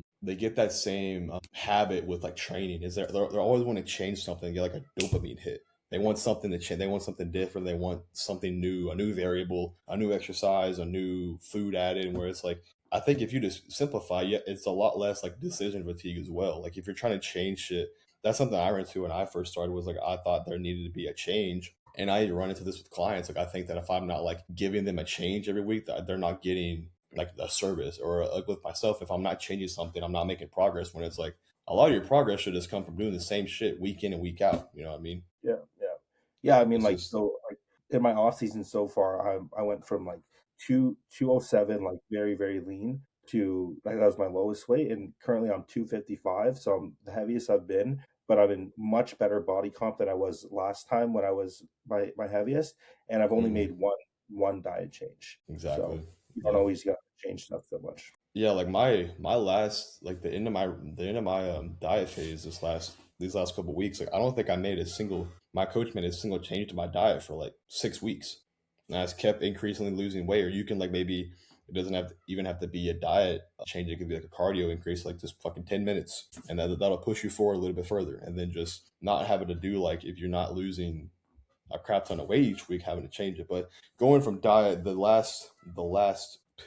habit with like training, is they're always want to change something, get like a dopamine hit. They want something to change. They want something different. They want something new, a new variable, a new exercise, a new food added. Where it's like, I think if you just simplify, yeah, it's a lot less like decision fatigue as well. Like if you're trying to change shit, that's something I ran into when I first started. Was like, I thought there needed to be a change, and I run into this with clients. Like I think that if I'm not like giving them a change every week, that they're not getting like a service. Or like with myself, if I'm not changing something, I'm not making progress. When it's like a lot of your progress should just come from doing the same shit week in and week out. You know what I mean? Yeah, yeah, yeah. I mean, It's like, just so like in my off season so far, I went from like 207, like very very lean, to like that was my lowest weight, and currently I'm 255, so I'm the heaviest I've been. But I'm in much better body comp than I was last time when I was my heaviest, and I've only mhm, made one diet change. So exactly. you don't Yeah. always got to change stuff that much. Yeah, like my last, like the end of my diet phase, these last couple weeks, like I don't think I made a single my coach made a single change to my diet for like 6 weeks. And I just kept increasingly losing weight. Or you can like, maybe it doesn't even have to be a diet change. It could be like a cardio increase, like just fucking 10 minutes, and that'll push you forward a little bit further. And then just not having to do, like, if you're not losing a crap ton of weight each week, having to change it. But going from diet, the last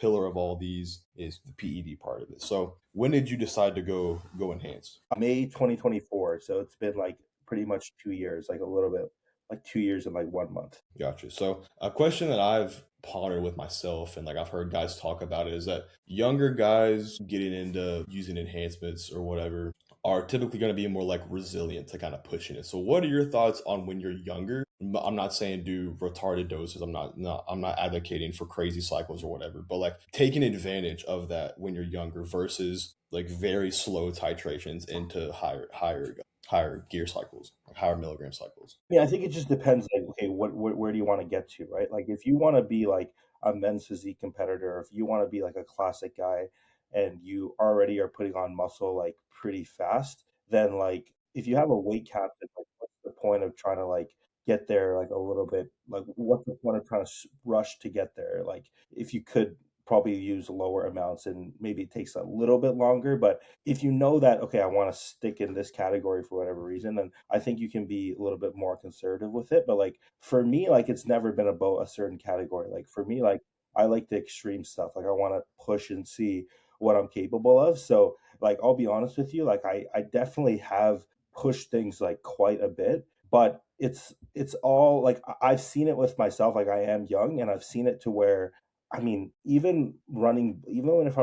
pillar of all these is the PED part of it. So when did you decide to go enhanced? May 2024, so it's been like pretty much 2 years, like a little bit, like 2 years and like 1 month. Gotcha. So a question that I've pondered with myself, and like I've heard guys talk about it, is that younger guys getting into using enhancements or whatever are typically going to be more like resilient to kind of pushing it. So what are your thoughts on when you're younger? I'm not saying do retarded doses. I'm not advocating for crazy cycles or whatever, but like taking advantage of that when you're younger versus like very slow titrations into higher gear cycles, like higher milligram cycles. Yeah, I think it just depends, like, okay, where do you want to get to, right? Like, if you want to be like a men's physique competitor, if you want to be like a classic guy, and you already are putting on muscle like pretty fast, then like if you have a weight cap, then like what's the point of trying to like get there like a little bit? Like, what's the point of trying to rush to get there? Like, if you could probably use lower amounts and maybe it takes a little bit longer, but if you know that, okay, I want to stick in this category for whatever reason, then I think you can be a little bit more conservative with it. But like for me, like it's never been about a certain category. Like for me, like I like the extreme stuff. Like I want to push and see what I'm capable of. So like I'll be honest with you, like I definitely have pushed things like quite a bit, but it's all like I've seen it with myself. Like I am young and I've seen it to where I mean, even running, even if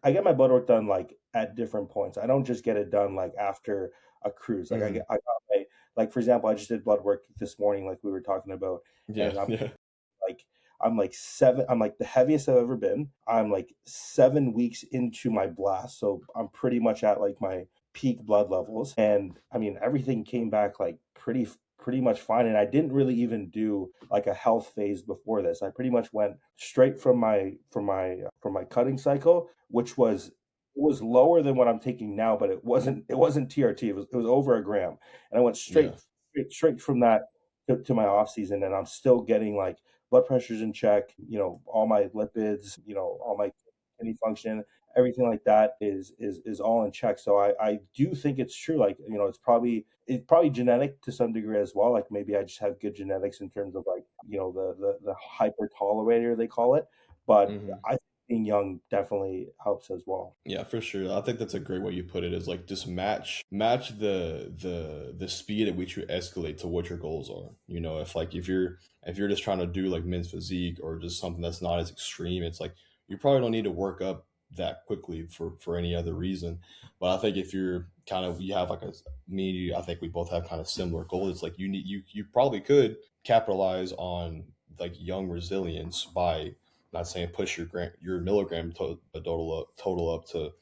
I get my blood work done like at different points. I don't just get it done like after a cruise. Like Mhm. I got my, like for example, I just did blood work this morning, like we were talking about, Yeah, and yeah, like I'm like seven. I'm like the heaviest I've ever been. I'm like 7 weeks into my blast, so I'm pretty much at like my peak blood levels. And I mean, everything came back like pretty much fine. And I didn't really even do like a health phase before this. I pretty much went straight from my cutting cycle, which was lower than what I'm taking now, but it wasn't TRT. It was over a gram, and I went yeah, straight from that to my off season, and I'm still getting like blood pressure's in check, all my lipids, all my kidney function, everything like that is all in check. So I do think it's true. Like, it's probably genetic to some degree as well. Like maybe I just have good genetics in terms of like, the hyper tolerator they call it. But mhm. I think being young definitely helps as well. Yeah, for sure. I think that's a great way you put it. Is like just match the speed at which you escalate to what your goals are. You know, if you're just trying to do like men's physique or just something that's not as extreme, it's like you probably don't need to work up that quickly for any other reason. But I think if you're kind of you have like a me and you, I think we both have kind of similar goals. It's like you probably could capitalize on like young resilience by not saying push your milligram total up to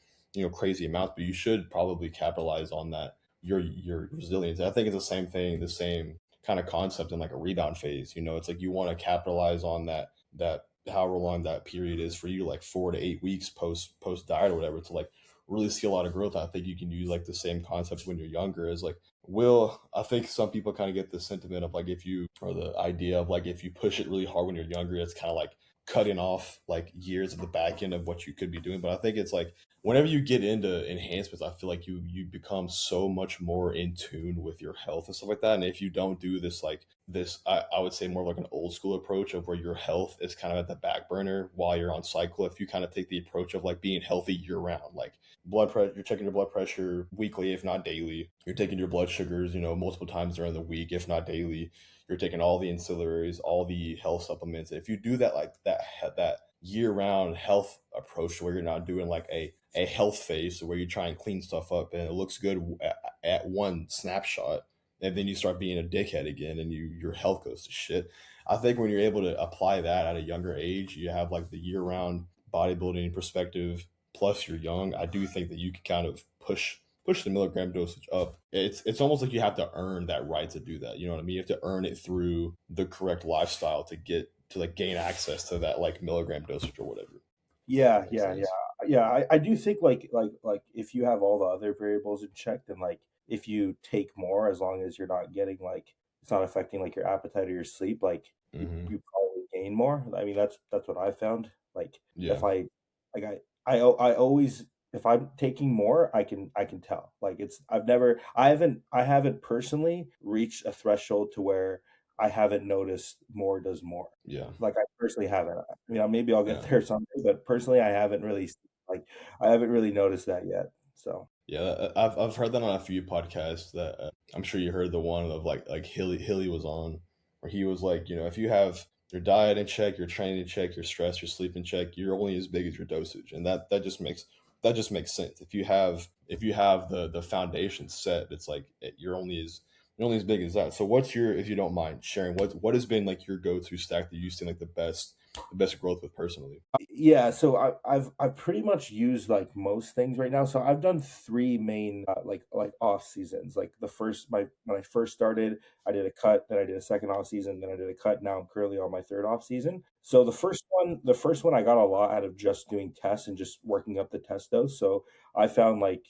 crazy amounts, but you should probably capitalize on that your resilience. I think it's the same thing, the same kind of concept in like a rebound phase. It's like you want to capitalize on that however long that period is for you, like 4 to 8 weeks post diet or whatever, to like really see a lot of growth. I think you can use like the same concept when you're younger as like will I think some people kind of get the sentiment of like if you or the idea of like if you push it really hard when you're younger, it's kind of like cutting off like years of the back end of what you could be doing. But I think it's like whenever you get into enhancements, I feel like you become so much more in tune with your health and stuff like that. And if you don't do this like this, I would say more like an old school approach of where your health is kind of at the back burner while you're on cycle. If you kind of take the approach of like being healthy year round, like blood pressure, you're checking your blood pressure weekly, if not daily. You're taking your blood sugars, multiple times during the week, if not daily. You're taking all the ancillaries, all the health supplements. If you do that like that year round health approach where you're not doing like a health phase where you try and clean stuff up and it looks good at one snapshot, and then you start being a dickhead again and your health goes to shit. I think when you're able to apply that at a younger age, you have like the year round bodybuilding perspective, plus you're young. I do think that you can kind of push the milligram dosage up. It's almost like you have to earn that right to do that. You know what I mean? You have to earn it through the correct lifestyle to get to like gain access to that like milligram dosage or whatever. If Yeah, that makes yeah, yeah, sense. yeah. I do think like if you have all the other variables in check, then like if you take more, as long as you're not getting like it's not affecting like your appetite or your sleep, like you Hmm. probably gain more. I mean, that's what I found. Like Yeah. if I like I always if I'm taking more, I can tell. Like I haven't personally reached a threshold to where I haven't noticed more does more. Yeah. Like, I personally haven't. Maybe I'll get Yeah. there someday, but personally, like, I haven't really noticed that yet. So, Yeah, I've heard that on a few podcasts that I'm sure you heard the one of like Hilly was on, where he was like, if you have your diet in check, your training in check, your stress, your sleep in check, you're only as big as your dosage, and that just makes sense. If you have the foundation set, it's like you're only as big as that. So what's your, if you don't mind sharing, what has been like your go-to stack that you've seen like the best growth with personally? yeah, so I've pretty much used like most things right now. So I've done three main like off seasons. Like the first my when I first started, I did a cut, then I did a second off season, then I did a cut. Now I'm currently on my third off season. So the first one I got a lot out of just doing tests and just working up the test dose. So I found like,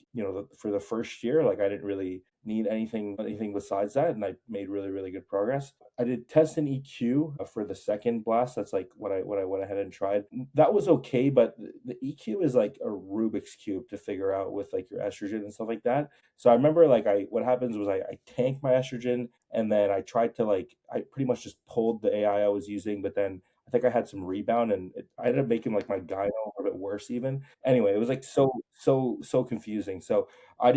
for the first year, like I didn't really need anything besides that, and I made really really good progress. I did test and EQ for the second blast. That's like what I went ahead and tried. That was okay, but the EQ is like a Rubik's cube to figure out with like your estrogen and stuff like that. So I remember like I what happens was I tanked my estrogen, and then I tried to like I pretty much just pulled the AI I was using, but then I think I had some rebound, and I ended up making like my gyno a bit worse even. Anyway, it was like so confusing. So I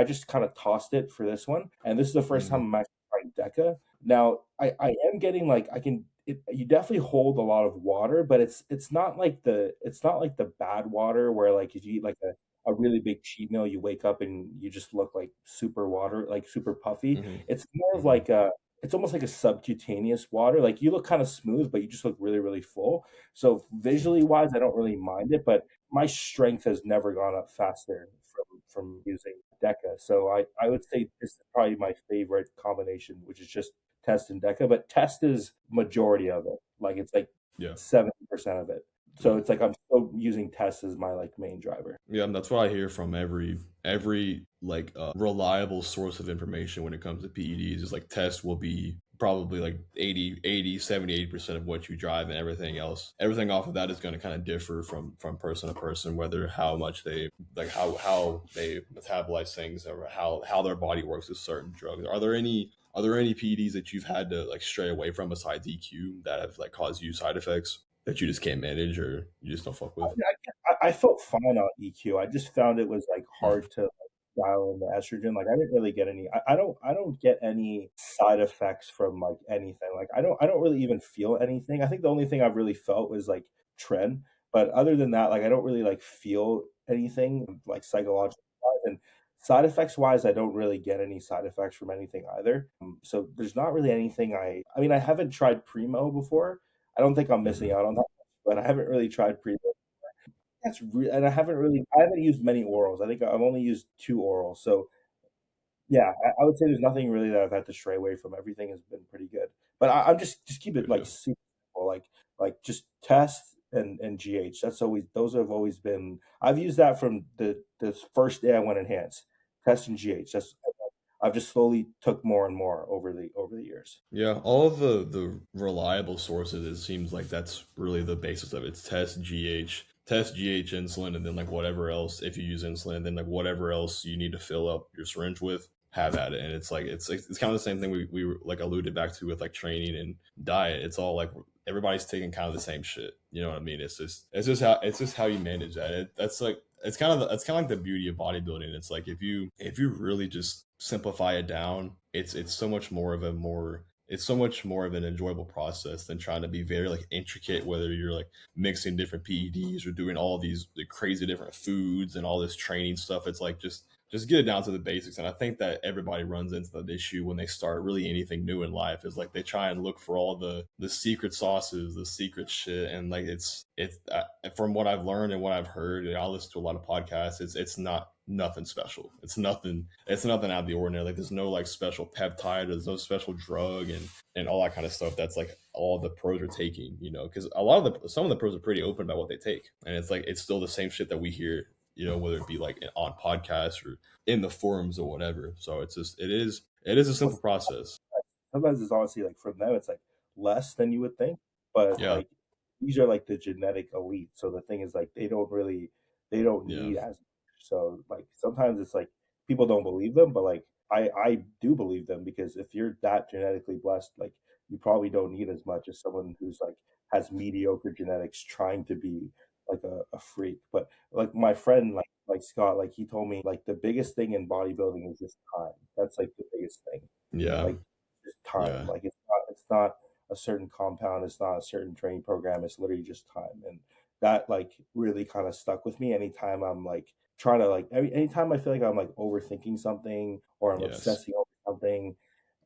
just kind of tossed it for this one, and this is the first time Hmm. I'm actually trying DECA. Now, I am getting like you definitely hold a lot of water, but it's not like the bad water where like if you eat like a really big cheat meal, you wake up and you just look like super water, like super puffy. Hmm. It's more of Hmm. like a it's almost like a subcutaneous water. Like you look kind of smooth, but you just look really, really full. So visually wise, I don't really mind it, but my strength has never gone up faster from using Deca. So I would say this is probably my favorite combination, which is just Test and Deca. But Test is majority of it. Like it's like Yeah. 70% of it. So Yeah. it's like I'm still using Test as my like main driver. Yeah, and that's what I hear from every like reliable source of information when it comes to PEDs is like test will be probably like 80, 70, 80% of what you drive, and everything off of that is going to kind of differ from person to person, whether how much they like how they metabolize things or how their body works with certain drugs. Are there any PEDs that you've had to like stray away from besides EQ that have like caused you side effects that you just can't manage or you just don't fuck I with? mean, I felt fine on EQ. I just found it was like Hmm. hard to like, dial in the estrogen. Like I didn't really get any. I don't get any side effects from like anything. Like I don't really even feel anything. I think the only thing I've really felt was like trend. But other than that, like I don't really like feel anything like psychological wise. And side effects wise, I don't really get any side effects from anything either. So there's not really anything I mean, I haven't tried Primo before. I don't think I'm missing Hmm. out on that, but I haven't really tried Primo. And I haven't used many orals. I think I've only used 2 orals. So, yeah, I would say there's nothing really that I've had to stray away from. Everything has been pretty good. But I'm just keep it, Good, like, yeah. super simple, like, just test and GH. That's always those have always been I've used that from the first day I went enhanced. Test and GH. I've just slowly took more and more over the years. Yeah, all of the reliable sources, it seems like that's really the basis of it. It's test GH insulin, and then like whatever else, if you use insulin, then like whatever else you need to fill up your syringe with, have at it. And it's kind of the same thing we like alluded back to with like training and diet. It's all like everybody's taking kind of the same shit. You know what I mean? It's just how you manage that. That's like it's kind of like the beauty of bodybuilding. It's like if you really just simplify it down, it's so much more of an enjoyable process than trying to be very like intricate, whether you're like mixing different PEDs or doing all these like, crazy different foods and all this training stuff. It's like just get it down to the basics. And I think that everybody runs into that issue when they start really anything new in life, is like they try and look for all the secret sauces, the secret shit. And like it's from what I've learned and what I've heard, and I listen to a lot of podcasts, it's not nothing special. It's nothing out of the ordinary. Like there's no like special peptide, there's no special drug and all that kind of stuff. That's like all the pros are taking, because some of the pros are pretty open about what they take, and it's like it's still the same shit that we hear, whether it be like on podcasts or in the forums or whatever. So it is a simple process. Sometimes it's honestly like from them, it's like less than you would think, but Yeah, like these are like the genetic elite. So the thing is like they don't yeah, need as much. So like sometimes it's like people don't believe them, but like I do believe them because if you're that genetically blessed, like you probably don't need as much as someone who's like has mediocre genetics trying to be like a freak. But like my friend like Scott, like he told me like the biggest thing in bodybuilding is just time. That's like the biggest thing. yeah, Like just time. yeah, Like it's not a certain compound, it's not a certain training program, it's literally just time. And that like really kind of stuck with me anytime I'm like trying to like anytime I feel like I'm like overthinking something or I'm yes, obsessing over something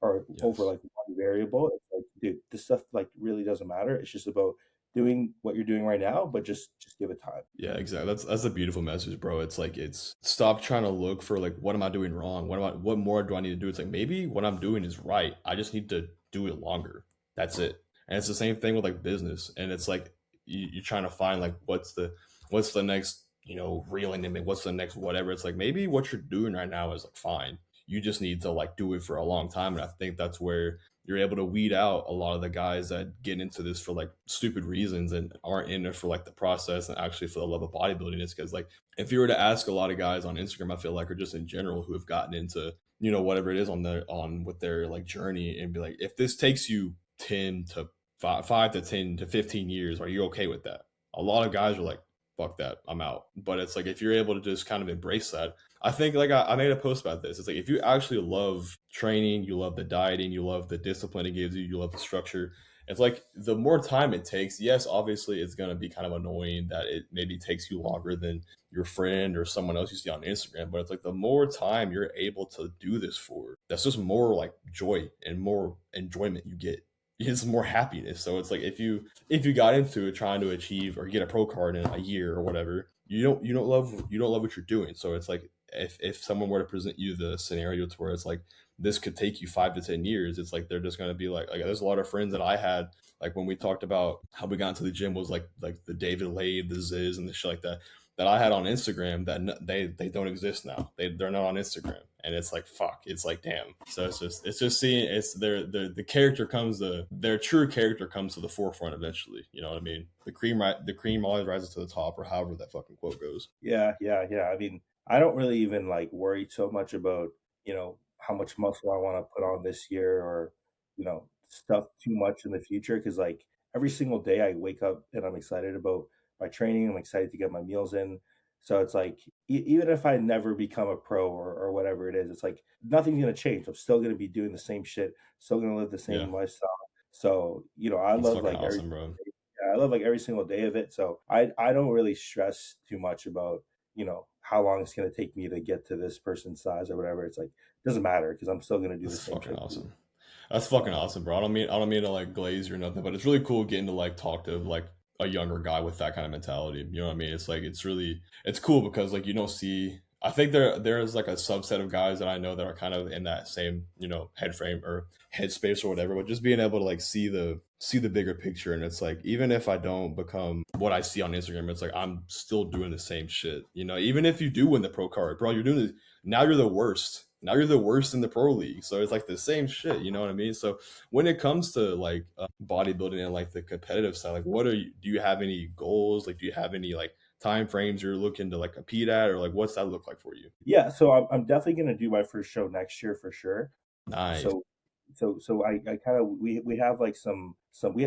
or over yes. like one variable, it's like, dude, this stuff like really doesn't matter. It's just about doing what you're doing right now, but just give it time. Yeah, exactly. That's a beautiful message, bro. It's like it's stop trying to look for like what am I doing wrong? What more do I need to do? It's like maybe what I'm doing is right. I just need to do it longer. That's it. And it's the same thing with like business. And it's like you're trying to find like what's the next, reeling in, what's the next whatever. It's like maybe what you're doing right now is like fine. You just need to like do it for a long time. And I think that's where you're able to weed out a lot of the guys that get into this for like stupid reasons and aren't in it for like the process and actually for the love of bodybuilding. Is because like if you were to ask a lot of guys on Instagram, I feel like, or just in general, who have gotten into whatever it is on with their like journey, and be like, if this takes you 10 to 5 to 10 to 15 years, are you okay with that? A lot of guys are like, fuck that, I'm out. But it's like if you're able to just kind of embrace that, I think like I made a post about this. It's like if you actually love training, you love the dieting, you love the discipline it gives you, you love the structure, It's like the more time it takes, yes, obviously it's gonna be kind of annoying that it maybe takes you longer than your friend or someone else you see on Instagram, but it's like the more time you're able to do this for, that's just more like joy and more enjoyment you get. It's more happiness. So it's like if you got into it trying to achieve or get a pro card in a year or whatever, you don't love what you're doing. So it's like if someone were to present you the scenario to where it's like this could take you 5 to 10 years, it's like they're just gonna be like there's a lot of friends that I had like when we talked about how we got into the gym was like the David Lade, the Ziz, and the shit like that I had on Instagram that they don't exist now. They're not on Instagram, and it's like fuck. It's like damn. So it's just seeing it's the character comes their true character comes to the forefront eventually. You know what I mean? The cream always rises to the top, or however that fucking quote goes. Yeah, yeah, yeah. I mean, I don't really even like worry so much about, how much muscle I want to put on this year or, stuff too much in the future because like every single day I wake up and I'm excited about my training. I'm excited to get my meals in. So it's like even if I never become a pro or whatever it is, it's like nothing's gonna change. I'm still gonna be doing the same shit, still gonna live the Yeah, same lifestyle. So, I that's love fucking like every awesome, bro. yeah, I love like every single day of it. So I don't really stress too much about, how long it's gonna take me to get to this person's size or whatever. It's like it doesn't matter because I'm still gonna do the That's same fucking shit. awesome. That's fucking So awesome, bro. I don't mean to like glaze you or nothing, but it's really cool getting to like talk to like a younger guy with that kind of mentality. You know what I mean? It's like it's cool because like you don't see. I think there's like a subset of guys that I know that are kind of in that same head frame or headspace or whatever. But just being able to like see the bigger picture, and it's like even if I don't become what I see on Instagram, it's like I'm still doing the same shit. Even if you do win the pro card, bro, you're doing it now. You're the worst. Now you're the worst in the pro league. So it's like the same shit. You know what I mean? So when it comes to like bodybuilding and like the competitive side, like do you have any goals? Like, do you have any like time frames you're looking to like compete at, or like what's that look like for you? yeah, so I'm definitely gonna do my first show next year for sure. Nice. So so I kind of we have like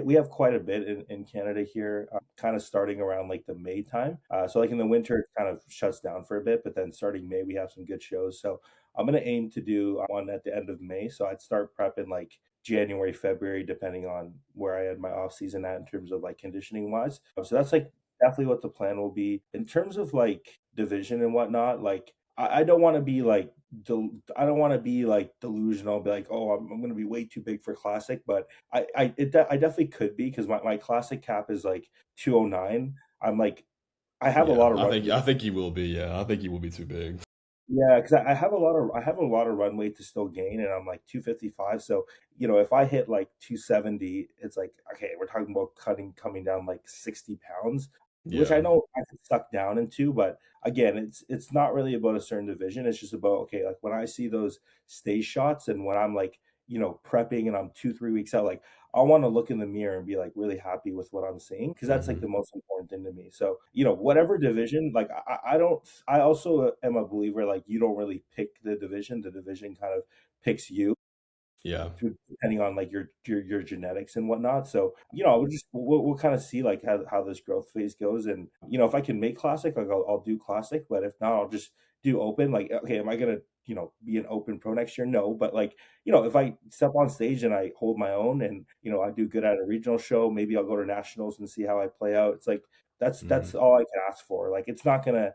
we have quite a bit in Canada here, kind of starting around like the May time. So like in the winter it kind of shuts down for a bit, but then starting May we have some good shows. So I'm gonna aim to do one at the end of May. So I'd start prepping like January, February, depending on where I had my off season at in terms of like conditioning wise. So that's like definitely what the plan will be in terms of like division and whatnot. Like I don't want to be like I don't want to be like delusional, be like, oh, I'm going to be way too big for classic, but I definitely could be because my classic cap is like 209. I'm like, I have a Yeah, lot of I run. think I think he will be. Yeah, I think he will be too big. Yeah, because I have a lot of runway to still gain, and I'm like 255. So if I hit like 270, it's like okay, we're talking about coming down like 60 pounds, which I Yeah. know I could suck down into. But again, it's not really about a certain division. It's just about okay, like when I see those stage shots, and when I'm like prepping, and I'm 2 3 weeks out, like I want to look in the mirror and be like really happy with what I'm seeing because that's like Hmm. the most important thing to me. So, whatever division, like I don't, I also am a believer like you don't really pick the division kind of picks you Yeah. depending on like your genetics and whatnot. So we'll kind of see like how this growth phase goes, and if I can make classic, like I'll do classic, but if not, I'll just do open. Like okay, am I gonna be an open pro next year? No, but like if I step on stage and I hold my own, and I do good at a regional show, maybe I'll go to nationals and see how I play out. It's like that's Hmm. all I can ask for. Like it's not gonna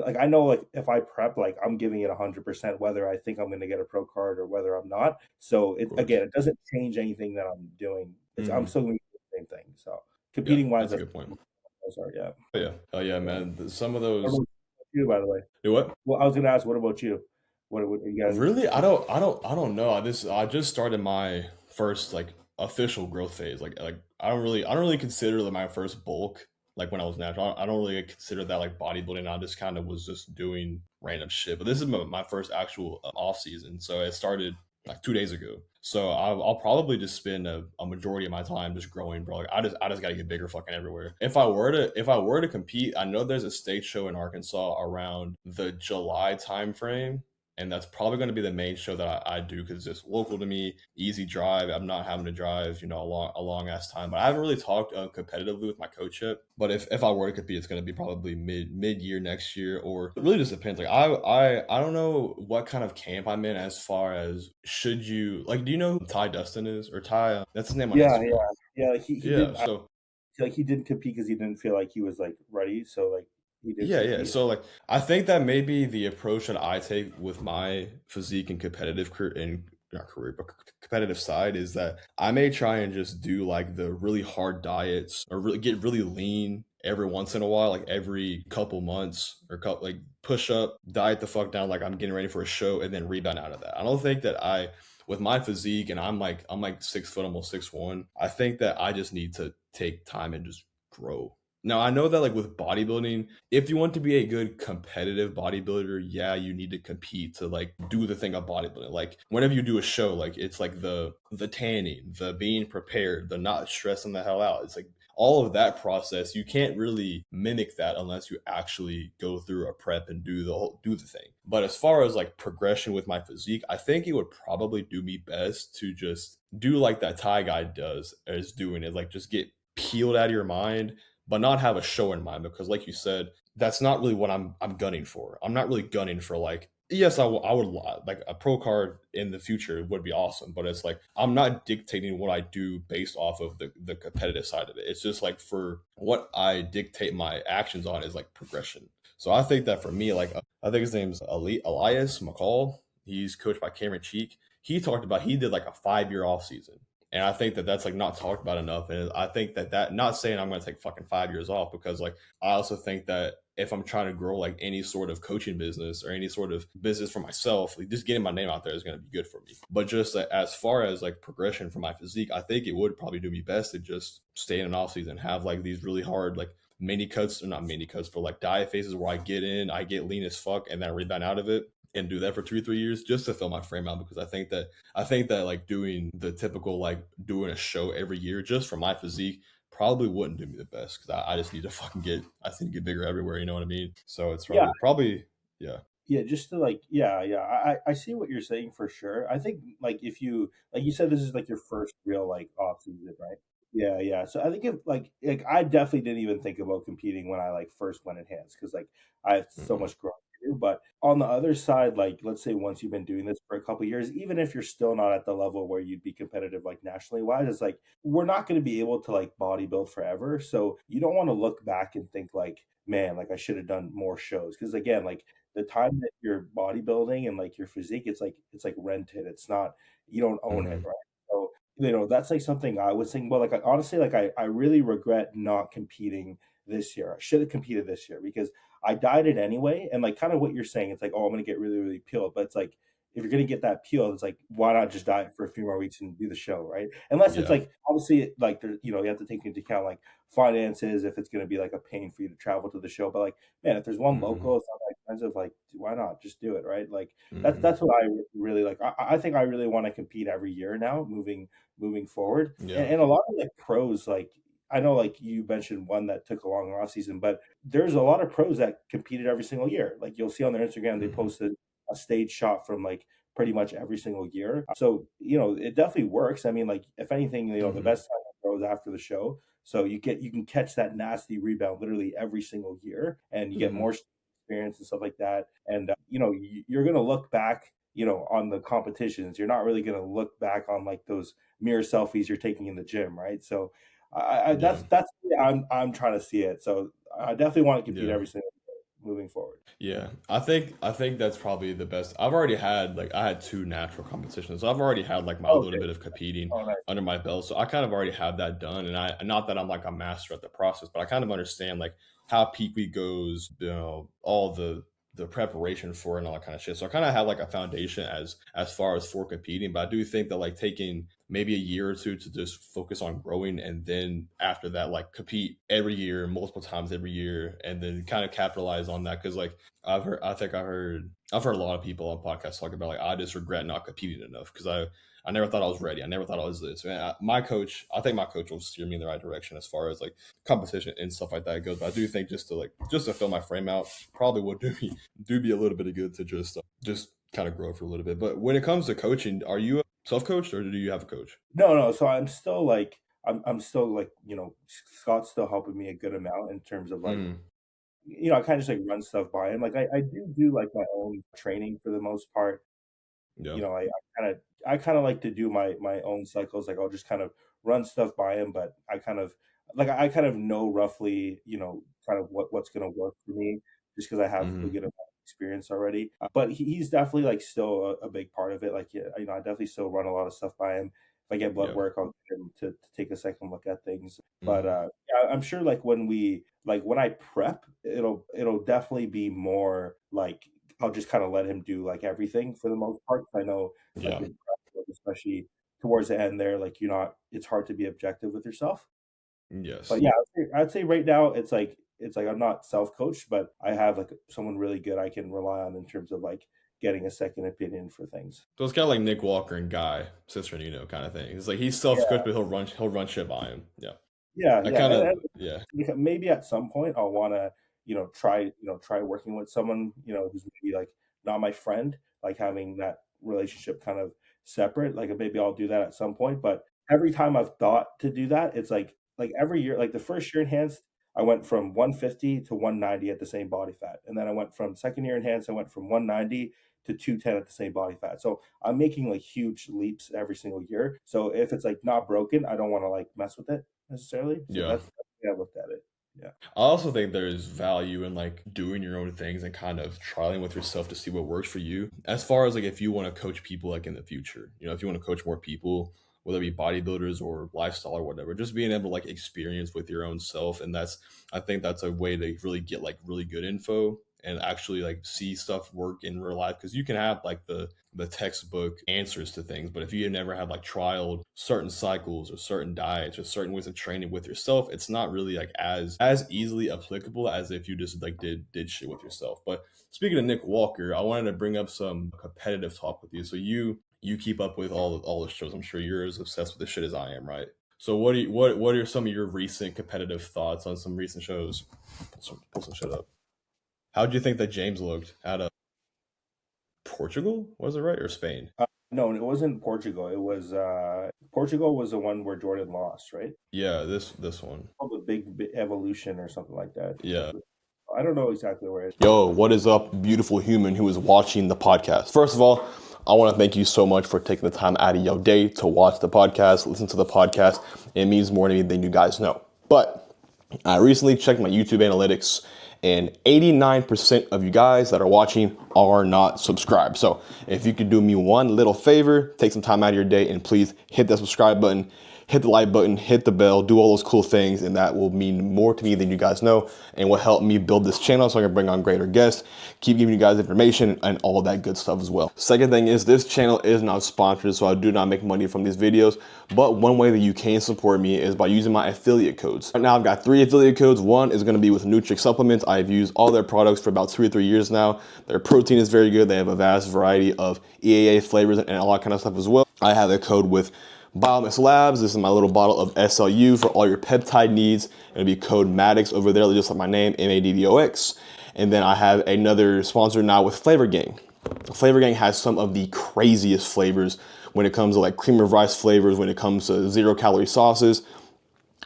like I know like if I prep like I'm giving it 100% whether I think I'm gonna get a pro card or whether I'm not. So Of it course. again it doesn't change anything that I'm doing. I'm Hmm. still gonna do the same thing. So Yeah, competing wise, that's a that's good point. those are yeah. Oh yeah, Yeah. man. Some of What those. about you, by the way? Do what? Well, I was gonna ask, what about you? What you guys? Really, I don't know. I just started my first like official growth phase. Like I don't really consider that my first bulk. Like when I was natural, I don't really consider that like bodybuilding. I just kind of was just doing random shit. But this is my first actual off season, so it started like 2 days ago. So I'll probably just spend a majority of my time just growing, bro. Like I just gotta get bigger, fucking everywhere. If I were to compete, I know there's a state show in Arkansas around the July timeframe, And that's probably going to be the main show that I do because it's just local to me, easy drive. I'm not having to drive, a long ass time. But I haven't really talked competitively with my coach yet. But if I were to compete, it's going to be probably mid year next year, or it really just depends. Like I don't know what kind of camp I'm in as far as should you like. Do you know who Ty Dustin is or Ty? That's his name on Yeah, Instagram. yeah. He Yeah. didn't So like he didn't compete because he didn't feel like he was like ready. So like he didn't yeah. compete. So like, I think that may be the approach that I take with my physique and competitive career and not career, but competitive side is that I may try and just do like the really hard diets or really get really lean every once in a while, like every couple months or like push up, diet the fuck down, like I'm getting ready for a show and then rebound out of that. I don't think that with my physique and I'm like 6 foot, almost 6'1". I think that I just need to take time and just grow. Now I know that like with bodybuilding, if you want to be a good competitive bodybuilder, yeah, you need to compete to like do the thing of bodybuilding. Like whenever you do a show, like it's like the tanning, the being prepared, the not stressing the hell out. It's like all of that process. You can't really mimic that unless you actually go through a prep and do the thing. But as far as like progression with my physique, I think it would probably do me best to just do like that Thai guy does is doing it, like just get peeled out of your mind but not have a show in mind because like you said that's not really what I'm gunning for. I'm not really gunning for like yes I would like a pro card in the future would be awesome, but it's like I'm not dictating what I do based off of the competitive side of it. It's just like for what I dictate my actions on is like progression. So I think that for me, like I think his name's Elias McCall. He's coached by Cameron Cheek. He talked about he did like a 5 year off season. And I think that that's like not talked about enough. And I think that not saying I'm going to take fucking 5 years off because like I also think that if I'm trying to grow like any sort of coaching business or any sort of business for myself, like just getting my name out there is going to be good for me. But just as far as like progression for my physique, I think it would probably do me best to just stay in an off season, have like these really hard like mini cuts or not mini cuts, but like diet phases where I get in, I get lean as fuck, and then I rebound out of it and do that for 2 3 years just to fill my frame out because I think that like doing the typical like doing a show every year just for my physique probably wouldn't do me the best because I just need to I just need to get bigger everywhere. You know what I mean? So it's Yeah, probably yeah. yeah. Just to like, yeah. I see what you're saying for sure. I think like if you like you said, this is like your first real like off season, right? Yeah, yeah. So I think if like I definitely didn't even think about competing when I like first went enhanced because like I have so Hmm. much growing to do. But on the other side, like let's say once you've been doing this for a couple years, even if you're still not at the level where you'd be competitive like nationally wise, it's like we're not going to be able to like bodybuild forever. So you don't want to look back and think like, man, like I should have done more shows because again, like the time that you're bodybuilding and like your physique, it's like rented. It's not you don't own it, Hmm. right? So that's like something I was thinking about. Like, honestly, like I really regret not competing this year. I should have competed this year because I dieted anyway. And like, kind of what you're saying, it's like, oh, I'm gonna get really, really peeled. But it's like, if you're gonna get that peeled, it's like, why not just diet for a few more weeks and do the show, right? Unless it's Yeah. like, obviously, like, there, you have to take into account like finances if it's gonna be like a pain for you to travel to the show. But like, man, if there's one Hmm. local, it's not that expensive. Like, why not just do it, right? Like, Hmm. that's what I really like. I think I really want to compete every year now, moving forward. And, Yeah. and a lot of like pros, like I know like you mentioned one that took a long off season, but there's a lot of pros that competed every single year. Like you'll see on their Instagram, they Hmm. posted a stage shot from like pretty much every single year. So, it definitely works. I mean, like if anything, the Hmm. best time goes after the show. So you can catch that nasty rebound literally every single year and you get Hmm. more experience and stuff like that. And you're going to look back on the competitions. You're not really going to look back on like those mirror selfies you're taking in the gym, right? So Yeah. that's the way I'm trying to see it. So I definitely want to compete Yeah. every single day moving forward. Yeah, I think that's probably the best. I've already had like I had two natural competitions. So I've already had like my Oh, little okay. bit of competing Oh, nice. under my belt. So I kind of already have that done. And I not that I'm like a master at the process, but I kind of understand like how peak week goes, all the preparation for it and all that kind of shit. So I kind of have like a foundation as far as for competing. But I do think that like taking maybe a year or two to just focus on growing and then after that like compete every year multiple times every year and then kind of capitalize on that because like I've heard a lot of people on podcasts talk about like I just regret not competing enough because I never thought I was ready. I never thought I was this. Man, I think my coach will steer me in the right direction as far as like competition and stuff like that goes. But I do think just to fill my frame out probably would do me a little bit of good to just kind of grow for a little bit. But when it comes to coaching, are you self-coached or do you have a coach? No. So I'm still like I'm still like, Scott's still helping me a good amount in terms of like, Mm, I kind of just like run stuff by him. Like I do like my own training for the most part. yeah. Kind of I kind of like to do my own cycles. Like I'll just kind of run stuff by him, but I kind of know roughly, kind of what's gonna work for me, just because I have a Hmm. good amount of experience already. But he's definitely like still a big part of it. Like yeah, I definitely still run a lot of stuff by him. If I get blood Yeah. work, I'll get him to take a second look at things. But Hmm. yeah, I'm sure like when I prep, it'll definitely be more like I'll just kind of let him do like everything for the most part. I know like Yeah. in prep, especially towards the end there, like it's hard to be objective with yourself. But Yes. yeah, I'd say right now it's like I'm not self-coached, but I have like someone really good I can rely on in terms of like getting a second opinion for things. So it's kind of like Nick Walker and Guy Cisternino kind of thing. It's like he's self-coached, Yeah, but he'll run shit by him. Yeah. I yeah, kind of, and yeah. maybe at some point I'll want to, try working with someone, who's maybe like not my friend, like having that relationship kind of separate. Like maybe I'll do that at some point. But every time I've thought to do that, it's like every year, like the first year enhanced, I went from 150 to 190 at the same body fat, and then I went from second year enhanced, I went from 190 to 210 at the same body fat. So I'm making like huge leaps every single year. So if it's like not broken, I don't want to like mess with it necessarily. So Yeah. that's the way I looked at it. Yeah. I also think there's value in like doing your own things and kind of trialing with yourself to see what works for you. As far as like if you want to coach people like in the future, if you want to coach more people, whether it be bodybuilders or lifestyle or whatever, just being able to like experience with your own self. And I think that's a way to really get like really good info and actually like see stuff work in real life. Cause you can have like the textbook answers to things, but if you never have like trialed certain cycles or certain diets or certain ways of training with yourself, it's not really like as easily applicable as if you just like did shit with yourself. But speaking of Nick Walker, I wanted to bring up some competitive talk with you. So you keep up with all the shows. I'm sure you're as obsessed with this shit as I am, right? So what are some of your recent competitive thoughts on some recent shows? Pull some shit up. How do you think that James looked at Portugal? Was it right or Spain? No, it wasn't Portugal. It was Portugal was the one where Jordan lost, right? Yeah, this one. Oh, the big evolution or something like that. Yeah. I don't know exactly where it is. Yo, what is up, beautiful human who is watching the podcast? First of all, I want to thank you so much for taking the time out of your day to watch the podcast, listen to the podcast. It means more to me than you guys know. But I recently checked my YouTube analytics, and 89% of you guys that are watching are not subscribed. So if you could do me one little favor, take some time out of your day and please hit that subscribe button, hit the like button, hit the bell, do all those cool things, and that will mean more to me than you guys know and will help me build this channel so I can bring on greater guests, keep giving you guys information and all that good stuff as well. Second thing is this channel is not sponsored, so I do not make money from these videos, but one way that you can support me is by using my affiliate codes. Right now I've got 3 affiliate codes. One is gonna be with Nutrix Supplements. I've used all their products for about 2 or 3 years now. Their protein is very good. They have a vast variety of EAA flavors and all that kind of stuff as well. I have a code with Biomix Labs. This is my little bottle of SLU for all your peptide needs. It'll be code Maddox over there, just like my name, Maddox. And then I have another sponsor now with Flavor Gang. Flavor Gang has some of the craziest flavors when it comes to like cream of rice flavors, when it comes to 0-calorie sauces.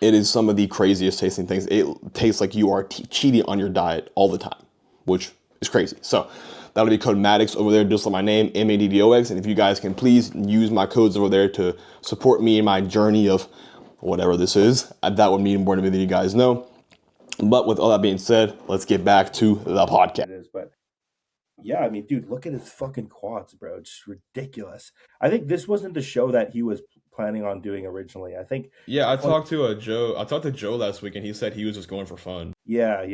It is some of the craziest tasting things. It tastes like you are cheating on your diet all the time, which is crazy. So that'll be code Maddox over there, just like my name, Maddox. And if you guys can please use my codes over there to support me in my journey of whatever this is, that would mean more to me than you guys know. But with all that being said, let's get back to the podcast. It is, but yeah, I mean, dude, look at his fucking quads, bro. It's just ridiculous. I think this wasn't the show that he was planning on doing originally. I think, Yeah, I like, talked to Joe. I talked to Joe last week, and he said he was just going for fun. yeah.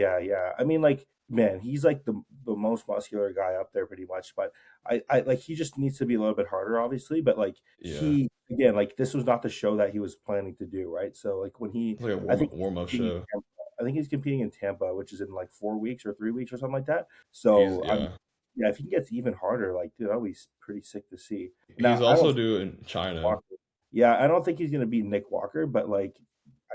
I mean, like, man, he's like the most muscular guy up there, pretty much. But I like he just needs to be a little bit harder, obviously. But like Yeah, he again, like this was not the show that he was planning to do, right? So like when it's like a I warm think warm up he's competing in show. Tampa. I think he's competing in Tampa, which is in like 4 weeks or 3 weeks or something like that. He's So I'm yeah. yeah, if he gets even harder, like dude, that'll be pretty sick to see. He's Now I don't also think doing China. Walker. Yeah, I don't think he's gonna beat Nick Walker, but like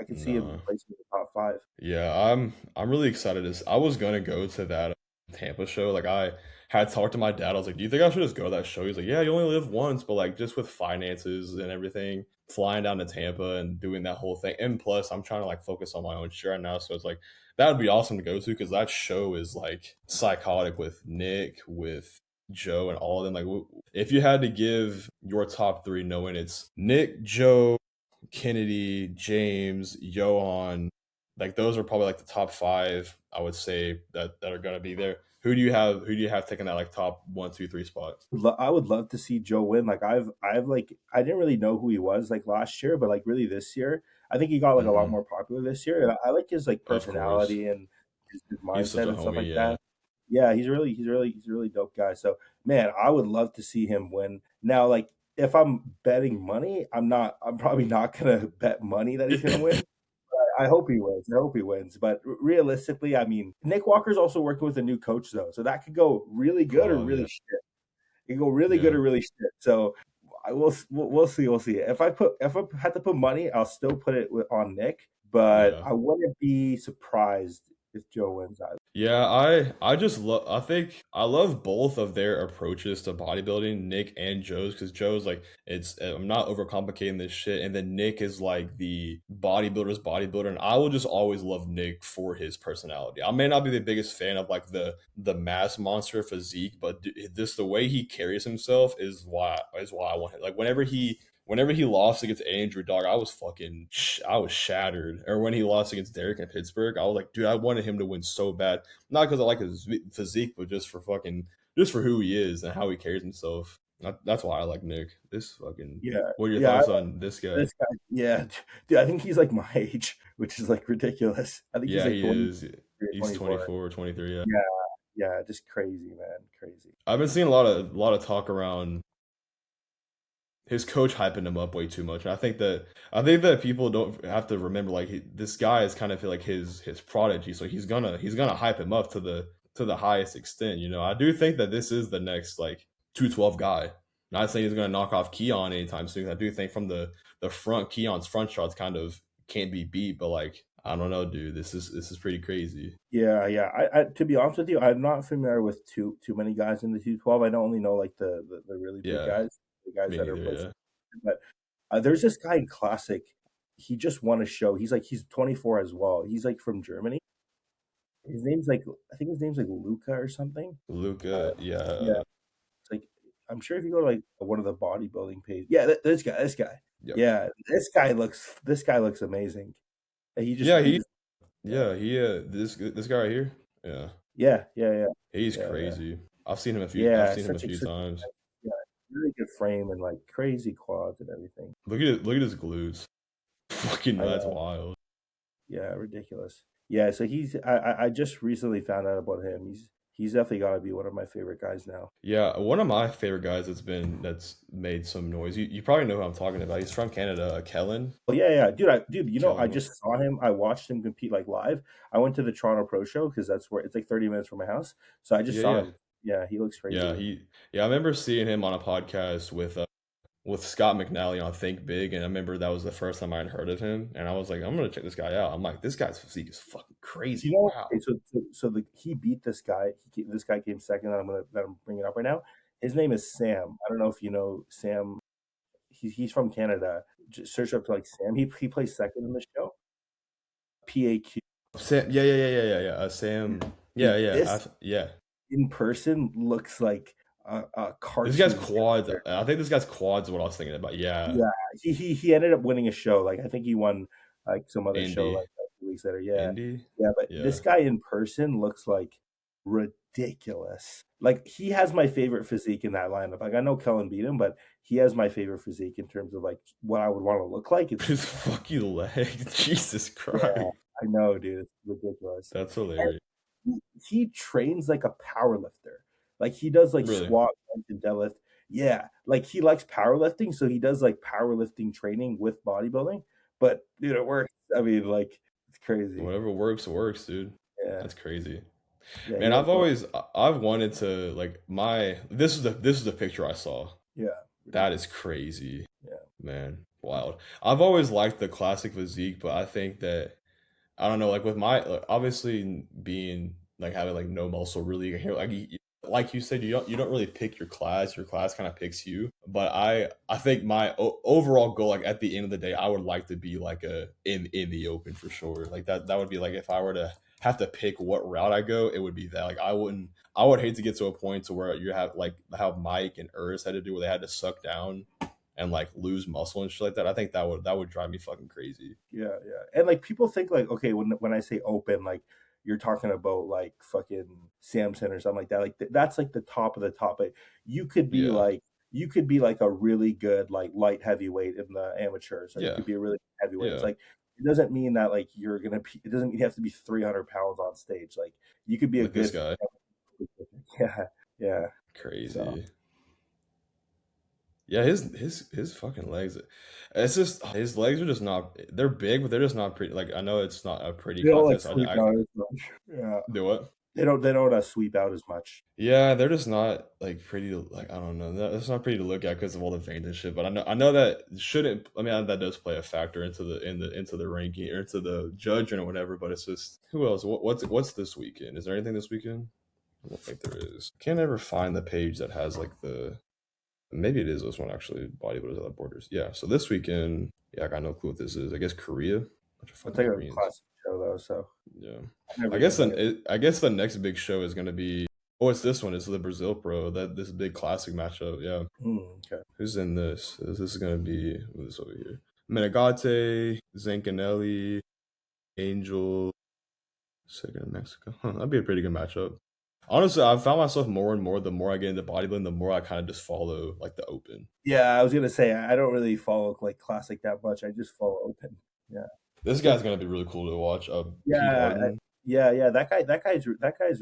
I can see him No. placing in the top 5. Yeah, I'm really excited. I was gonna go to that. Tampa show. Like I had talked to my dad. I was like, "Do you think I should just go to that show?" He's like, "Yeah, you only live once, but like just with finances and everything, flying down to Tampa and doing that whole thing. And plus, I'm trying to like focus on my own shit right now. So it's like that would be awesome to go to because that show is like psychotic with Nick, with Joe, and all of them. Like, if you had to give your top three, knowing it's Nick, Joe, Kennedy, James, Johan, like those are probably like the top five I would say that are gonna be there. Who do you have? Who do you have taking that like top one, two, three spot? I would love to see Joe win. Like I've like I didn't really know who he was like last year, but like really this year, I think he got like a lot Hmm. more popular this year. And I like his like Of course, personality and his he's such mindset a and stuff homie. like Yeah. that. Yeah, he's a really dope guy. So man, I would love to see him win. Now, like if I'm betting money, I'm probably not gonna bet money that he's gonna win. I hope he wins. I hope he wins. But realistically, I mean, Nick Walker's also working with a new coach though, so that could go really good or Oh really yeah, shit. It could go really good yeah. or really shit. So we'll see. If I had to put money, I'll still put it on Nick, but Yeah. I wouldn't be surprised if Joe wins either. Yeah, I just love I think I love both of their approaches to bodybuilding, Nick and Joe's, because Joe's like it's I'm not overcomplicating this shit, and then Nick is like the bodybuilder's bodybuilder, and I will just always love Nick for his personality. I may not be the biggest fan of like the mass monster physique, but this the way he carries himself is why I want him. Like whenever he lost against Andrew, dog, I was shattered. Or when he lost against Derek in Pittsburgh, I was like, dude, I wanted him to win so bad. Not because I like his physique, but just for who he is and how he carries himself. That's why I like Nick. This fucking. Yeah, What are your yeah. thoughts on this guy? This guy, yeah, dude. I think he's like my age, which is like ridiculous. I think he's Yeah, like he 20 is. or He's 24. 24 or 23. Yeah, Yeah, yeah, just crazy, man, crazy. I've been seeing a lot of talk around his coach hyping him up way too much. And I think that people don't have to remember like this guy is kind of like his prodigy, so he's gonna hype him up to the highest extent. You know, I do think that this is the next like 212 guy. Not saying he's gonna knock off Keon anytime soon. I do think from the front, Keon's front shots kind of can't be beat, but like I don't know, dude. This is pretty crazy. Yeah, yeah. I to be honest with you, I'm not familiar with too many guys in the 212. I only know like the really big Yeah, guys, the guys me that are neither. placed. Yeah, But there's this guy in Classic. He just won a show. He's 24 as well. He's like from Germany. His name's like I think his name's like Luca or something. Luca. Yeah, Yeah. it's like I'm sure if you go to like one of the bodybuilding pages, yeah, this guy, Yep. yeah, this guy looks amazing. And Yeah. he just yeah, This guy right here. Yeah. yeah, yeah, yeah, He's yeah, yeah. crazy. I've Yeah, seen him a few times. yeah, really good frame and like crazy quads and everything. Look at his glutes. Fucking I that's know. wild. Yeah, ridiculous. Yeah, so I just recently found out about him. He's definitely got to be one of my favorite guys now. Yeah, one of my favorite guys that's made some noise. You probably know who I'm talking about. He's from Canada, Kellen. Oh yeah, yeah, dude, you know, I Kellen. just saw him. I watched him compete like live. I went to the Toronto Pro Show because that's where it's like 30 minutes from my house. So I just Yeah, saw yeah. him. Yeah, he looks crazy. Yeah, I remember seeing him on a podcast with Scott McNally on Think Big, and I remember that was the first time I had heard of him, and I was like, I'm gonna check this guy out. I'm like, this guy's physique is fucking You crazy. know, Wow. okay, he beat this guy. This guy came second. That I'm bringing up right now. His name is Sam. I don't know if you know Sam. He's from Canada. Just search up like Sam. He plays second in the show. PAQ. Sam, yeah. Sam, Dude, this yeah. in person looks like a This guy's cartoon quads. character. I think this guy's quads is what I was thinking about. Yeah, Yeah, he ended up winning a show. Like I think he won like some other show Indy, like a few weeks later. Yeah, Indy. yeah. But Yeah, this guy in person looks like ridiculous. Like he has my favorite physique in that lineup. Like I know Kellen beat him, but he has my favorite physique in terms of like what I would want to look like. It's his fucking leg. Jesus yeah, Christ, I know, dude. It's ridiculous. that's And hilarious. he trains like a power lifter. Like he does like Really, squat, bench, and deadlift. Yeah, like he likes powerlifting, so he does like powerlifting training with bodybuilding. But dude, it works. I mean, like it's crazy. whatever works, dude. Yeah, That's crazy. yeah. He Man, looks I've wanted to like my this is the picture I saw. yeah, That is ridiculous. crazy, Yeah, man. Wild. I've always liked the classic physique, but I think that I don't know, like with my obviously being like having like no muscle really like like you said, you don't really pick your class kind of picks you. But I think my overall goal, like at the end of the day, I would like to be like a in the open for sure. Like that would be like if I were to have to pick what route I go, it would be that. Like I would hate to get to a point to where you have like how Mike and Urs had to do, where they had to suck down and like lose muscle and shit like that. I think that would drive me fucking crazy. Yeah, yeah. And like people think like, okay, when I say open, like you're talking about like fucking Samson or something like that. Like that's like the top of the top. Like you could be Yeah, like you could be like a really good like light heavyweight in the amateurs, or you yeah, could be a really good heavyweight. It's yeah. like it doesn't mean that like you're gonna be. It doesn't mean you have to be 300 pounds on stage. Like you could be a Like this good. guy, Yeah, yeah. So crazy. Yeah, his fucking legs. It's just his legs are just not. They're big, but they're just not pretty. Like I know it's not a pretty they don't like contest. sweep out as much. Yeah, Do what? they don't sweep out as much. Yeah, they're just not like pretty. Like I don't know, it's not pretty to look at because of all the veins and shit. But I know that shouldn't. I mean, that does play a factor into the ranking or into the judging or whatever. But it's just who else? What's this weekend? Is there anything this weekend? I don't think there is. Can't ever find the page that has like the. Maybe it is this one actually. Bodybuilders Without Borders. Yeah. So this weekend, yeah, I got no clue what this is. I guess Korea. Bunch of It's fucking like a Koreans. classic show though, so Yeah. I never I guess even. the next big show is gonna be. Oh, it's this one. It's the Brazil Pro. This big classic matchup. Yeah. Okay. Who's in this? This is gonna be who's over here. Menegate, Zancanelli, Angel, second in Mexico. Huh, that'd be a pretty good matchup. Honestly, I've found myself more and more the more I get into bodybuilding, the more I kind of just follow like the open. Yeah, I was gonna say I don't really follow like classic that much. I just follow open. Yeah, This but guy's gonna be really cool to watch. Pete yeah, Harden. yeah. That guy's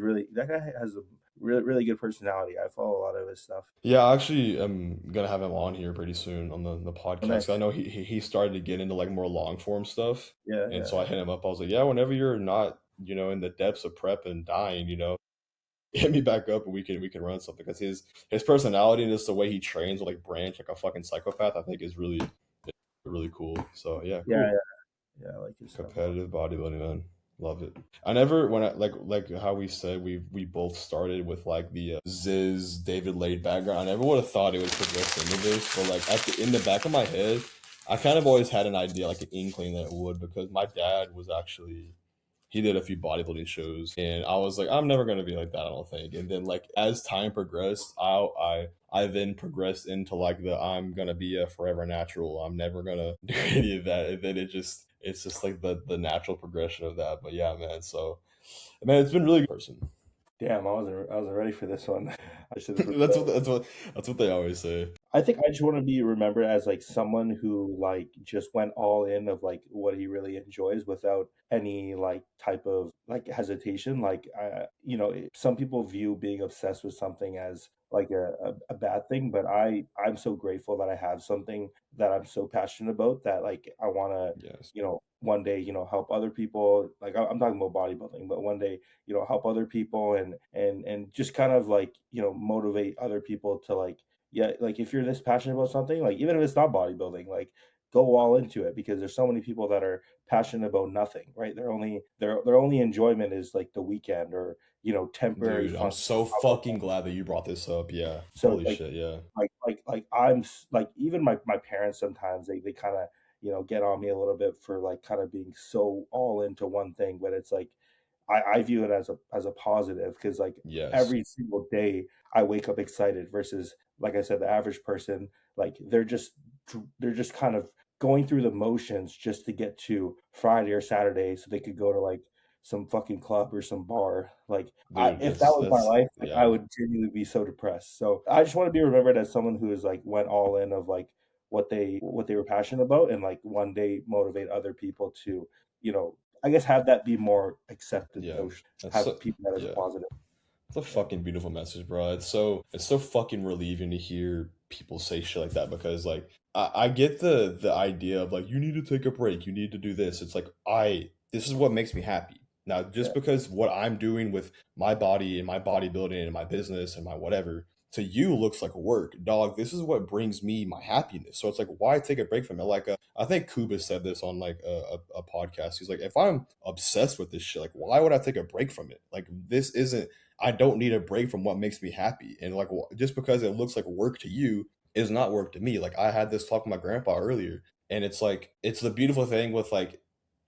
really that guy has a really good personality. I follow a lot of his stuff. Yeah, I actually am gonna have him on here pretty soon on the Oh, podcast. I nice. know he started to get into like more long form stuff, Yeah, and so yeah, I hit him up. I was like, yeah, whenever you're not, in the depths of prep and dying, hit me back up and we can run something because his personality and just the way he trains with like branch like a fucking psychopath, I think is really cool. So yeah, yeah, cool. yeah. I like his stuff a lot. Competitive bodybuilding, man. Love it. I never when I like how we said we both started with like the Ziz David Lade background. I never would have thought it would progress into this, but like in the back of my head, I kind of always had an idea, like an inkling that it would, because my dad was actually he did a few bodybuilding shows, and I was like, I'm never gonna be like that, I don't think. And then like as time progressed, I then progressed into like the I'm gonna be a forever natural. I'm never gonna do any of that. And then it's just like the natural progression of that. But yeah, man. So man, it's been really good person. Damn, I wasn't ready for this one. I should have that's what prepared. that's what they always say. I think I just want to be remembered as like someone who like just went all in of like what he really enjoys without any like type of like hesitation. Like some people view being obsessed with something as like a bad thing, but I'm so grateful that I have something that I'm so passionate about that like I want to Yes, one day help other people. Like I'm talking about bodybuilding, but one day help other people and just kind of like motivate other people to like yeah, like if you're this passionate about something, like even if it's not bodybuilding, like go all into it because there's so many people that are passionate about nothing, right? Their only enjoyment is like the weekend or temporary dude, I'm fun. so fucking glad that you brought this up. Yeah, So holy like shit. Yeah, like even my parents sometimes they kind of get on me a little bit for like kind of being so all into one thing, but it's like I view it as a positive because like yes, every single day I wake up excited versus like I said the average person like they're just kind of going through the motions just to get to Friday or Saturday so they could go to like some fucking club or some bar. Like dude, if that was my that's life, like I yeah. would genuinely be so depressed. So I just want to be remembered as someone who is like went all in of like what they were passionate about and like one day motivate other people to, I guess have that be more accepted Yeah, notion. that's Have so, people that is yeah. positive. It's a Yeah. fucking beautiful message, bro. It's so fucking relieving to hear people say shit like that because like I get the idea of like you need to take a break, you need to do this. It's like this is what makes me happy. Now, Yeah. just because what I'm doing with my body and my bodybuilding and my business and my whatever to you looks like work. Dog, this is what brings me my happiness. So it's like, why take a break from it? Like, I think Kuba said this on like a podcast. He's like, if I'm obsessed with this shit, like, why would I take a break from it? Like, this isn't, I don't need a break from what makes me happy. And like, just because it looks like work to you is not work to me. Like, I had this talk with my grandpa earlier, and it's like, it's the beautiful thing with like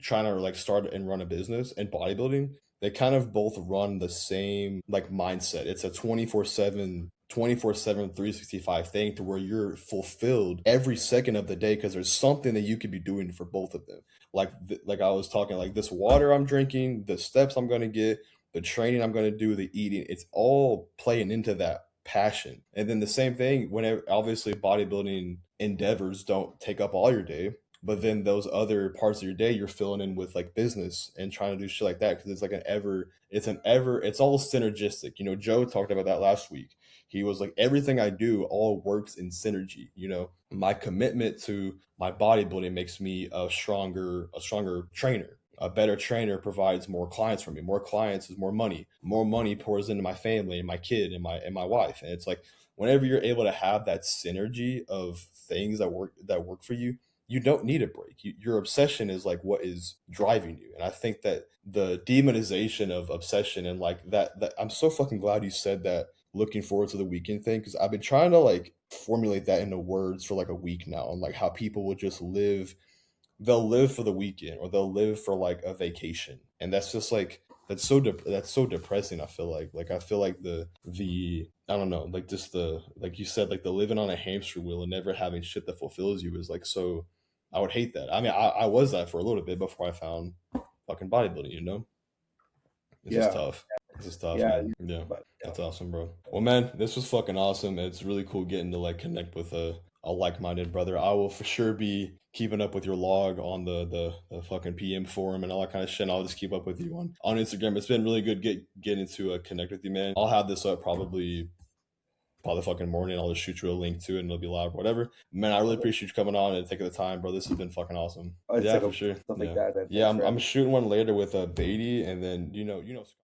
trying to like start and run a business and bodybuilding. They kind of both run the same like mindset. It's a 24/7, 24/7, 365 thing to where you're fulfilled every second of the day because there's something that you could be doing for both of them. Like like I was talking, like this water I'm drinking, the steps I'm going to get, the training I'm going to do, the eating, it's all playing into that passion. And then the same thing whenever obviously bodybuilding endeavors don't take up all your day, but then those other parts of your day you're filling in with like business and trying to do shit like that because it's like it's all synergistic. You know, Joe talked about that last week. He was like, everything I do all works in synergy. You know, my commitment to my bodybuilding makes me a stronger trainer. A better trainer provides more clients for me. More clients is more money. More money pours into my family and my kid and my wife. And it's like whenever you're able to have that synergy of things that work for you, you don't need a break. Your obsession is like what is driving you. And I think that the demonization of obsession and like that I'm so fucking glad you said that, looking forward to the weekend thing, because I've been trying to like formulate that into words for like a week now, and like how people would just live, they'll live for the weekend or they'll live for like a vacation, and that's just like that's so depressing. I feel like the I don't know, like just the, like you said, like the living on a hamster wheel and never having shit that fulfills you is like so, I would hate that. I mean, I was that for a little bit before I found fucking bodybuilding, you know. It's just Yeah, tough. It's just tough, yeah, man. Yeah, but yeah, that's awesome, bro. Well, man, this was fucking awesome. It's really cool getting to like connect with a like-minded brother. I will for sure be keeping up with your log on the fucking PM forum and all that kind of shit. And I'll just keep up with you on Instagram. It's been really good getting to connect with you, man. I'll have this up probably fucking morning. I'll just shoot you a link to it and it'll be live or whatever. Man, I really appreciate you coming on and taking the time, bro. This has been fucking awesome. it's Yeah, like for sure. stuff like Yeah. that. Then Yeah, thanks I'm for I'm having me. shooting one later with Beatty, and then you know